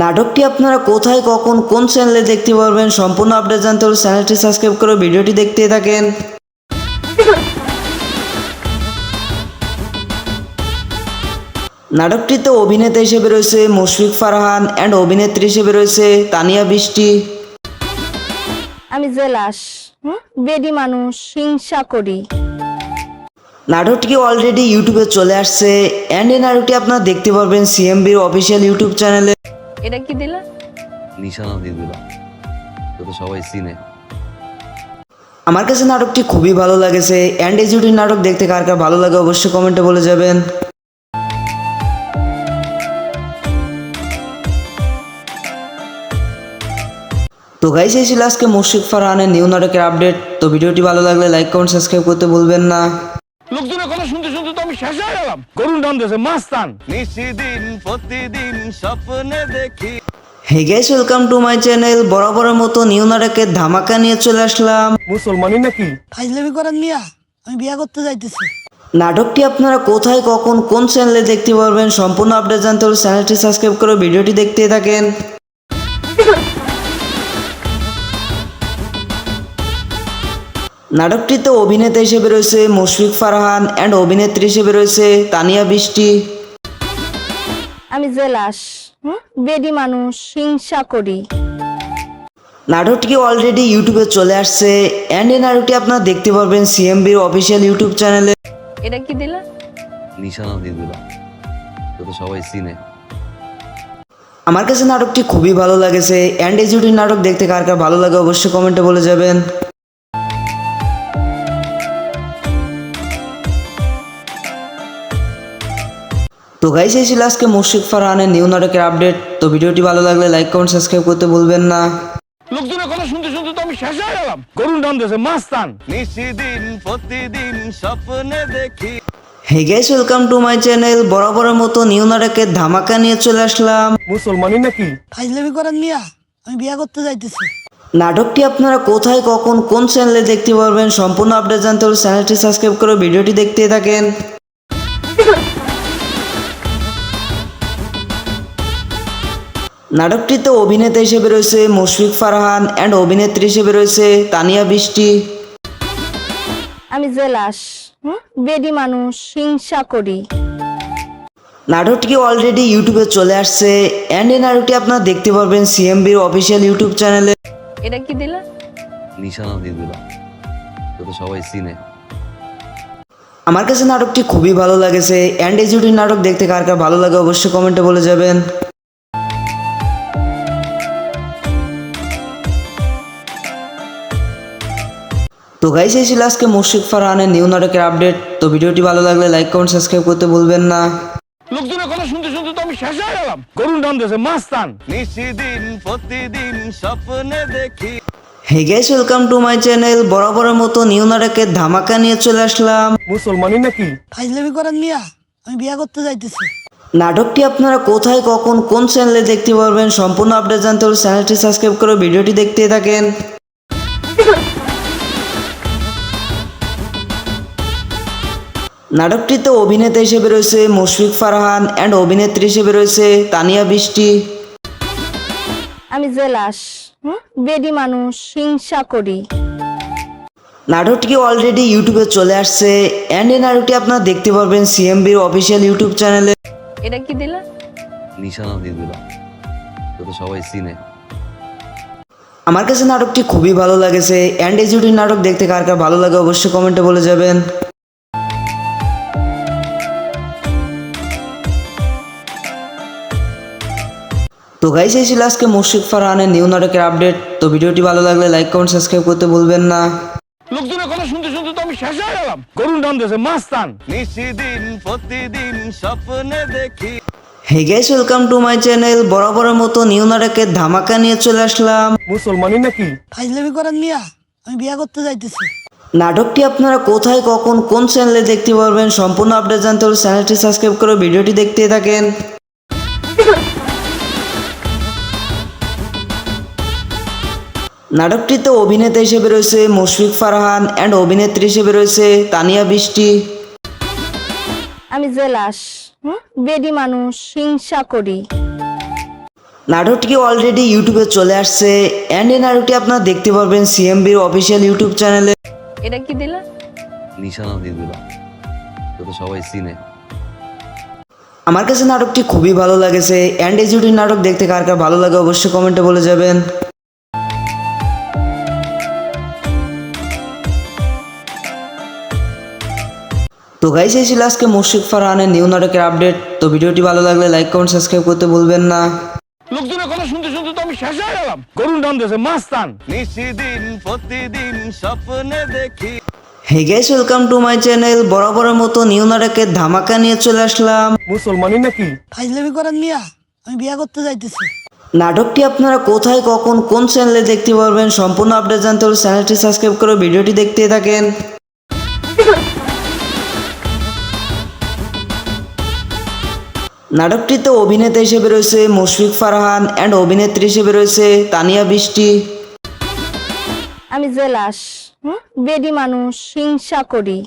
নাটকটি আপনারা কোথায়, কখন, কোন চ্যানেলে দেখতে পারবেন সম্পূর্ণ আপডেট জানতে হলে চ্যানেলটি সাবস্ক্রাইব করে ভিডিওটি দেখতে থাকেন। নাটকটিতে অভিনেতা হিসেবে রয়েছে মুশফিক ফারহান অ্যান্ড অভিনেত্রী হিসেবে রয়েছে তানিয়া বৃষ্টি। আমি জেলাস, বেডি মানুষ, হিংসা করি। নাটকটি অলরেডি ইউটিউবে চলে আসছে অ্যান্ড এই নাটকটি আপনারা দেখতে পারবেন সিএমবির অফিসিয়াল ইউটিউব চ্যানেলে। এটা কি দিলা? নিশানা দিয়ে দিলাম, তো সবাই চিনে। আমার কাছে নাটকটি খুবই ভালো লাগেছে অ্যান্ড এই জুটির নাটক দেখতে কার কার ভালো লাগে অবশ্যই কমেন্টে বলে যাবেন। তো গাইস, এই ছিল আজকে মুশফিক ফারহানের নিউ নাটকের আপডেট। তো ভিডিওটি ভালো লাগলে লাইক কমেন্ট সাবস্ক্রাইব করতে ভুলবেন না। লোকজনের কথা শুনতে শুনতে তো আমি শেষ হয়ে গেলাম। গরুর নাম দিয়েছে মাস্তান। নিশিদিন প্রতিদিন স্বপ্নে দেখি hey guys, welcome to my channel. বরাবরের মতো নিউ নাটকের ধামাকা নিয়ে চলে আসলাম। মুসলমানি নাকি? ফাইজলামি করেন মিয়া, আমি বিয়া করতে যাইতেছি। নাটকটি আপনারা কোথায়, কখন, কোন চ্যানেলে দেখতে পারবেন সম্পূর্ণ আপডেট জানতে হলে চ্যানেলটি সাবস্ক্রাইব করে ভিডিওটি দেখতে থাকেন। নাটকটিতে অভিনেতা হিসেবে রয়েছে মুশফিক ফারহান অ্যান্ড অভিনেত্রী হিসেবে রয়েছে তানিয়া বৃষ্টি। আমি জেলাস, বেডি মানুষ, হিংসা করি। নাটকটি অলরেডি ইউটিউবে চলে আসছে অ্যান্ড এই নাটকটি আপনারা দেখতে পারবেন সিএমবির অফিসিয়াল ইউটিউব চ্যানেলে। এটা কি দিলা? নিশানা দিয়ে দিলাম, তো সবাই চিনে। আমার কাছে নাটকটি খুবই ভালো লাগেছে অ্যান্ড এই জুটির নাটক দেখতে কার কার ভালো লাগে অবশ্যই কমেন্টে বলে যাবেন। তো গাইস, এই ছিল আজকে মুশফিক ফারহানের নিউ নাটকের আপডেট। তো ভিডিওটি ভালো লাগলে লাইক কমেন্ট সাবস্ক্রাইব করতে ভুলবেন না। লোকজনের কথা শুনতে শুনতে তো আমি শেষ হয়ে গেলাম। গরুর নাম দিয়েছে মাস্তান। নিশিদিন প্রতিদিন স্বপ্নে দেখি hey guys, welcome to my channel. বরাবরের মতো নিউ নাটকের ধামাকা নিয়ে চলে আসলাম। মুসলমানি নাকি? ফাইজলামি করেন মিয়া, আমি বিয়া করতে যাইতেছি। নাটকটি আপনারা কোথায়, কখন, কোন চ্যানেলে দেখতে পারবেন সম্পূর্ণ আপডেট জানতে হলে চ্যানেলটি সাবস্ক্রাইব করে ভিডিওটি দেখতে থাকেন। নাটকটিতে অভিনেতা হিসেবে রয়েছে মুশফিক ফারহান অ্যান্ড অভিনেত্রী হিসেবে রয়েছে তানিয়া বৃষ্টি। আমার কাছে নাটকটি খুবই ভালো লাগেছে অ্যান্ড এই জুটির নাটক দেখতে কার কার ভালো লাগে অবশ্যই কমেন্টে বলে যাবেন। নিশিদিন প্রতিদিন স্বপ্নে দেখি মুসলমানি নাকি? ফাইজলামি করেন মিয়া, আমি বিয়া করতে যাইতেছি। নাটকটিতে অভিনেতা হিসেবে রয়েছে মুশফিক ফারহান অ্যান্ড অভিনেত্রী হিসেবে রয়েছে তানিয়া বৃষ্টি। আমি জেলাস, বেডি মানুষ, হিংসা করি। নাটকটি অলরেডি ইউটিউবে চলে আসছে অ্যান্ড এই নাটকটি আপনারা দেখতে পারবেন সিএমবির অফিসিয়াল ইউটিউব চ্যানেলে। এটা কি দিলা? নিশানা দিয়ে দিলাম, তো সবাই চিনে। আমার কাছে নাটকটি খুবই ভালো লাগেছে অ্যান্ড এই জুটির নাটক দেখতে কার কার ভালো লাগে অবশ্যই কমেন্টে বলে যাবেন। তো গাইস, এই ছিল আজকে মুশফিক ফারহানের নিউ নাটকের আপডেট। তো ভিডিওটি ভালো লাগলে লাইক কমেন্ট সাবস্ক্রাইব করতে ভুলবেন না। লোকজনের কথা শুনতে শুনতে তো আমি শেষ হয়ে গেলাম। গরুর নাম দিয়েছে মাস্তান। নিশিদিন প্রতিদিন স্বপ্নে দেখি hey guys, welcome to my channel. বরাবরের মতো নিউ নাটকের ধামাকা নিয়ে চলে আসলাম। মুসলমানি নাকি? ফাইজলামি করেন মিয়া, আমি বিয়া করতে যাইতেছি। নাটকটি আপনারা কোথায়, কখন, কোন চ্যানেলে দেখতে পারবেন সম্পূর্ণ আপডেট জানতে হলে চ্যানেলটি সাবস্ক্রাইব করে ভিডিওটি দেখতে থাকেন। নাটকটিতে অভিনেতা হিসেবে রয়েছে মুশফিক ফারহান অ্যান্ড অভিনেত্রী হিসেবে রয়েছে তানিয়া বৃষ্টি। আমি জেলাস, বেডি মানুষ, হিংসা করি। নাটকটি অলরেডি ইউটিউবে চলে আসছে অ্যান্ড এই নাটকটি আপনারা দেখতে পারবেন সিএমবির অফিসিয়াল ইউটিউব চ্যানেলে। এটা কি দিলা? নিশানা দিয়ে দিলাম, তো সবাই চিনে। আমার কাছে নাটকটি খুবই ভালো লাগেছে অ্যান্ড এই জুটির নাটক দেখতে কার কার ভালো লাগে অবশ্যই কমেন্টে বলে যাবেন। তো গাইস এই ছিল আজকে মুশফিক ফারহানের নিউ নাটকের আপডেট। তো ভিডিওটি ভালো লাগলে লাইক কমেন্ট সাবস্ক্রাইব করতে ভুলবেন না। লোকজনের কথা শুনতে শুনতে তো আমি শেষ হয়ে গেলাম। গরুর নাম দিয়েছে মাস্তান। নিশিদিন প্রতিদিন স্বপ্নে দেখি। Hey guys welcome to my channel. বরাবরের মতো নিউ নাটকের ধামাকা নিয়ে চলে আসলাম। মুসলমানি নাকি? ফাইজলামি করেন মিয়া, আমি বিয়া করতে যাইতেছি। নাটকটি আপনারা কোথায় কখন কোন চ্যানেলে দেখতে পারবেন সম্পূর্ণ আপডেট জানতে হলে চ্যানেলটি সাবস্ক্রাইব করে ভিডিওটি দেখতে থাকেন। নাটকটিতে অভিনেতা হিসেবে রয়েছে মুশফিক ফারহান অ্যান্ড অভিনেত্রী হিসেবে রয়েছে তানিয়া বৃষ্টি। আমি জেলাস, বেডি মানুষ, হিংসা করি। নাটকটি অলরেডি ইউটিউবে চলে আসছে অ্যান্ড এই নাটকটি আপনারা দেখতে পারবেন সিএমবির অফিসিয়াল ইউটিউব চ্যানেলে। এটা কি দিলা? নিশানা দিয়ে দিলাম, তো সবাই চিনে। আমার কাছে নাটকটি খুবই ভালো লাগেছে অ্যান্ড এই জুটির নাটক দেখতে কার কার ভালো লাগে অবশ্যই কমেন্টে বলে যাবেন। তো গাইস এই ছিল আজকে মুশফিক ফারহানের নিউ নাটকের আপডেট। তো ভিডিওটি ভালো লাগলে লাইক কমেন্ট সাবস্ক্রাইব করতে ভুলবেন না। লোকজনের কথা শুনতে শুনতে তো আমি শেষ হয়ে গেলাম। গরুর নাম দিয়েছে মাস্তান। নিশিদিন প্রতিদিন স্বপ্নে দেখি। Hey guys welcome to my channel. বরাবরের মতো নিউ নাটকের ধামাকা নিয়ে চলে আসলাম। মুসলমানি নাকি? ফাইজলামি করেন মিয়া, আমি বিয়া করতে যাইতেছি। নাটকটি আপনারা কোথায় কখন কোন চ্যানেলে দেখতে পারবেন সম্পূর্ণ আপডেট জানতে হলে চ্যানেলটি সাবস্ক্রাইব করে ভিডিওটি দেখতে থাকেন। নাটকটিতে অভিনেতা হিসেবে রয়েছে মুশফিক ফারহান অ্যান্ড অভিনেত্রী হিসেবে রয়েছে তানিয়া বৃষ্টি। আমি জেলাস, বেডি মানুষ, হিংসা করি।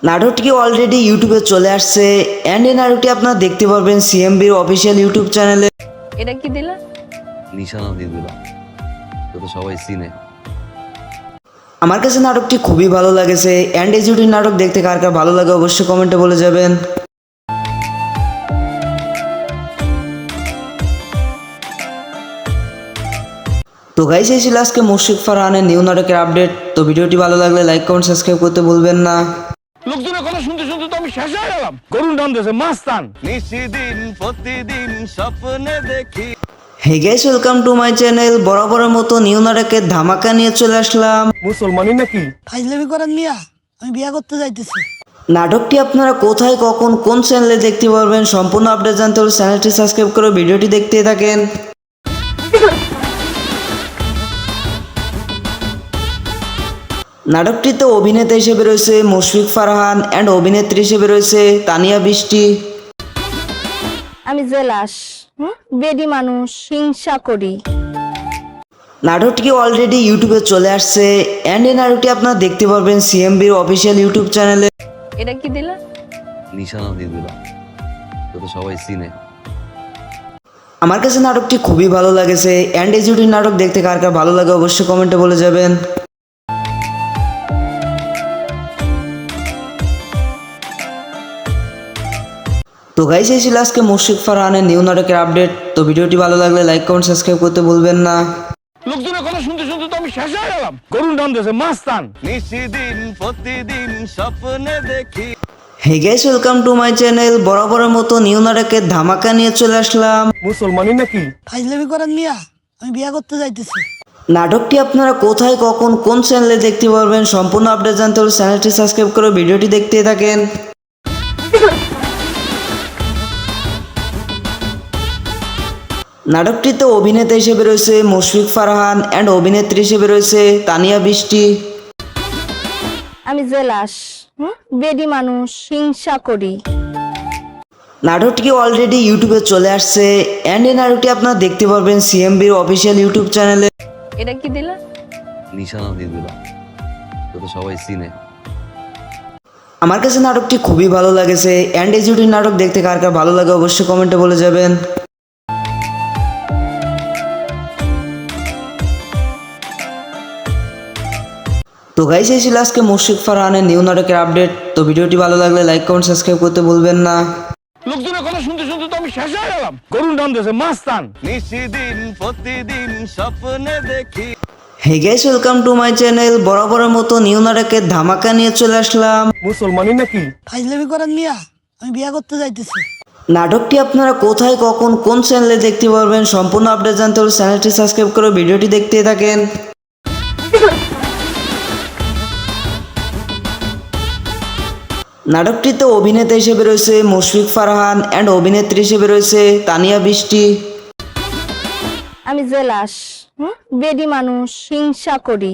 নাটকটি অলরেডি ইউটিউবে চলে আসছে অ্যান্ড এই নাটকটি আপনারা দেখতে পারবেন সিএমবির অফিসিয়াল ইউটিউব চ্যানেলে। এটা কি দিলা? নিশানা দিয়ে দিলাম, তো সবাই চিনে। আমার কাছে নাটকটি খুবই ভালো লাগেছে অ্যান্ড এই জুটির নাটক দেখতে কার কার ভালো লাগে অবশ্যই কমেন্টে বলে যাবেন। তো গাইস এই ছিল আজকে মুশফিক ফারহানের নিউ নাটকের আপডেট। তো ভিডিওটি ভালো লাগলে লাইক কমেন্ট সাবস্ক্রাইব করতে ভুলবেন না। লোকজনের কথা শুনতে শুনতে তো আমি শেষ হয়ে গেলাম। গরুর নাম দিয়েছে মাস্তান। নিশিদিন প্রতিদিন স্বপ্নে দেখি। Hey guys welcome to my channel. বরাবরের মতো নিউ নাটকের ধামাকা নিয়ে চলে আসলাম। মুসলমানি নাকি? ফাইজলামি করেন মিয়া, আমি বিয়া করতে যাইতেছি। নাটকটি আপনারা কোথায় কখন কোন চ্যানেলে দেখতে পারবেন সম্পূর্ণ আপডেট জানতে হলে চ্যানেলটি সাবস্ক্রাইব করে ভিডিওটি দেখতে থাকেন। নাটকটিতে অভিনেতা হিসেবে রয়েছে মুশফিক ফারহান অ্যান্ড অভিনেত্রী হিসেবে রয়েছে তানিয়া বৃষ্টি। আমি জেলাস, বেডি মানুষ, হিংসা করি। নাটকটি অলরেডি ইউটিউবে চলে আসছে অ্যান্ড এই নাটকটি আপনারা দেখতে পারবেন সিএমবির অফিসিয়াল ইউটিউব চ্যানেলে। এটা কি দিলা? নিশানা দিয়ে দিলাম, তো সবাই চিনে। আমার কাছে নাটকটি খুবই ভালো লাগেছে অ্যান্ড এই জুটির নাটক দেখতে কার কার ভালো লাগে অবশ্যই কমেন্টে বলে যাবেন। তো গাইস এই ছিল আজকে মুশফিক ফারহানের নিউ নাটকের আপডেট। তো ভিডিওটি ভালো লাগলে লাইক কমেন্ট সাবস্ক্রাইব করতে ভুলবেন না। লোকজনের কথা শুনতে শুনতে তো আমি শেষ হয়ে গেলাম। গরুর নাম দিয়েছে মাস্তান। নিশিদিন প্রতিদিন স্বপ্নে দেখি। Hey guys welcome to my channel. বরাবরের মতো নিউ নাটকের ধামাকা নিয়ে চলে আসলাম। মুসলমানি নাকি? ফাইজলামি করেন মিয়া, আমি বিয়া করতে যাইতেছি। নাটকটি আপনারা কোথায় কখন কোন চ্যানেলে দেখতে পারবেন সম্পূর্ণ আপডেট জানতে হলে চ্যানেলটি সাবস্ক্রাইব করে ভিডিওটি দেখতে থাকেন। নাটকটিতে অভিনেতা হিসেবে রয়েছে মুশফিক ফারহান অ্যান্ড অভিনেত্রী হিসেবে রয়েছে তানিয়া বৃষ্টি। আমি জেলাস, বেডি মানুষ, হিংসা করি। নাটকটি অলরেডি ইউটিউবে চলে আসছে অ্যান্ড এই নাটকটি আপনারা দেখতে পারবেন সিএমবির অফিসিয়াল ইউটিউব চ্যানেলে। এটা কি দিলা? নিশানা দিয়ে দিলাম, তো সবাই চিনে। আমার কাছে নাটকটি খুবই ভালো লাগেছে অ্যান্ড এই জুটির নাটক দেখতে কার কার ভালো লাগে অবশ্যই কমেন্টে বলে যাবেন। তো গাইস এই ছিল আজকে মুশফিক ফারহানের নিউ নাটকের আপডেট। তো ভিডিওটি ভালো লাগলে লাইক কমেন্ট সাবস্ক্রাইব করতে ভুলবেন না। লোকজনের কথা শুনতে শুনতে তো আমি শেষ হয়ে গেলাম। গরুর নাম দিয়েছে মাস্তান। নিশিদিন প্রতিদিন স্বপ্নে দেখি hey guys welcome to my channel. বরাবরের মতো নিউ নাটকের ধামাকা নিয়ে চলে আসলাম। মুসলমানি নাকি? ফাইজলামি করেন মিয়া, আমি বিয়া করতে যাইতেছি। নাটকটি আপনারা কোথায় কখন কোন চ্যানেলে দেখতে পারবেন সম্পূর্ণ আপডেট জানতে হলে চ্যানেলটি সাবস্ক্রাইব করে ভিডিওটি দেখতে থাকেন। নাটকটিতে অভিনেতা হিসেবে রয়েছে মুশফিক ফারহান অ্যান্ড অভিনেত্রী হিসেবে রয়েছে তানিয়া বৃষ্টি। আমি জেলাস, বেডি মানুষ, হিংসা করি।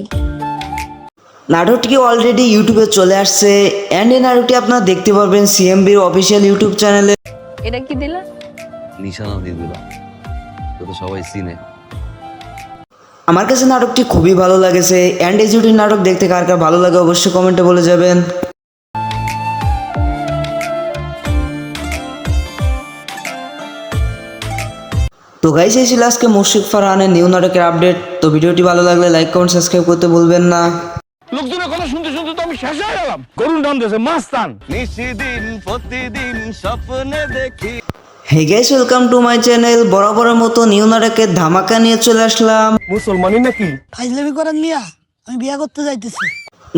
নাটকটি অলরেডি ইউটিউবে চলে আসছে অ্যান্ড এই নাটকটি আপনারা দেখতে পারবেন সিএমবির অফিসিয়াল ইউটিউব চ্যানেলে। এটা কি দিলা? নিশানা দিয়ে দিলাম, তো সবাই চিনে। আমার কাছে নাটকটি খুবই ভালো লাগেছে অ্যান্ড এই জুটির নাটক দেখতে কার কার ভালো লাগে অবশ্যই কমেন্টে বলে যাবেন। তো গাইস এই ছিল আজকে মুশফিক ফারহানের নিউ নাটকের আপডেট। তো ভিডিওটি ভালো লাগলে লাইক কমেন্ট সাবস্ক্রাইব করতে ভুলবেন না। লোকজনের কথা শুনতে শুনতে তো আমি শেষ হয়ে গেলাম। গরুর নাম দিয়েছে মাস্তান। নিশিদিন প্রতিদিন স্বপ্নে দেখি hey guys welcome to my channel. বরাবরের মতো নিউ নাটকের ধামাকা নিয়ে চলে আসলাম। মুসলমানি নাকি? ফাইজলামি করেন মিয়া, আমি বিয়া করতে যাইতেছি।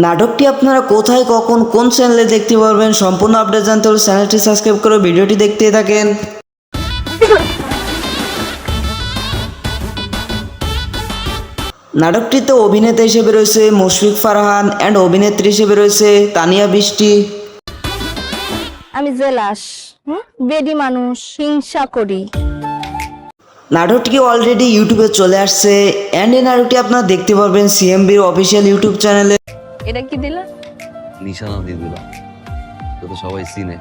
নাটকটি আপনারা কোথায় কখন কোন চ্যানেলে দেখতে পারবেন সম্পূর্ণ আপডেট জানতে হলে চ্যানেলটি সাবস্ক্রাইব করে ভিডিওটি দেখতে থাকেন। নাটকটিতে অভিনেতা হিসেবে রয়েছে মুশফিক ফারহান অ্যান্ড অভিনেত্রী হিসেবে রয়েছে তানিয়া বৃষ্টি। আমি জেলাস, বেডি মানুষ, হিংসা করি। নাটকটি অলরেডি ইউটিউবে চলে আসছে অ্যান্ড এই নাটকটি আপনারা দেখতে পারবেন সিএমবির অফিসিয়াল ইউটিউব চ্যানেলে। এটা কি দিলা? নিশানা দিয়ে দিলাম, তো সবাই চিনে।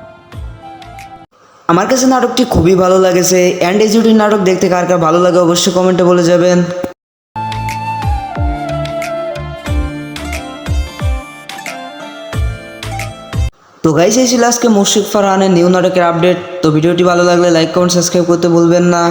আমার কাছে নাটকটি খুবই ভালো লাগেছে অ্যান্ড এই জুটির নাটক দেখতে কার কার ভালো লাগে অবশ্যই কমেন্টে বলে যাবেন। তো গাইস এই ছিল আজকে মুশফিক ফারহানের নিউ নাটকের আপডেট। তো ভিডিওটি ভালো লাগলে লাইক কমেন্ট সাবস্ক্রাইব করতে ভুলবেন না।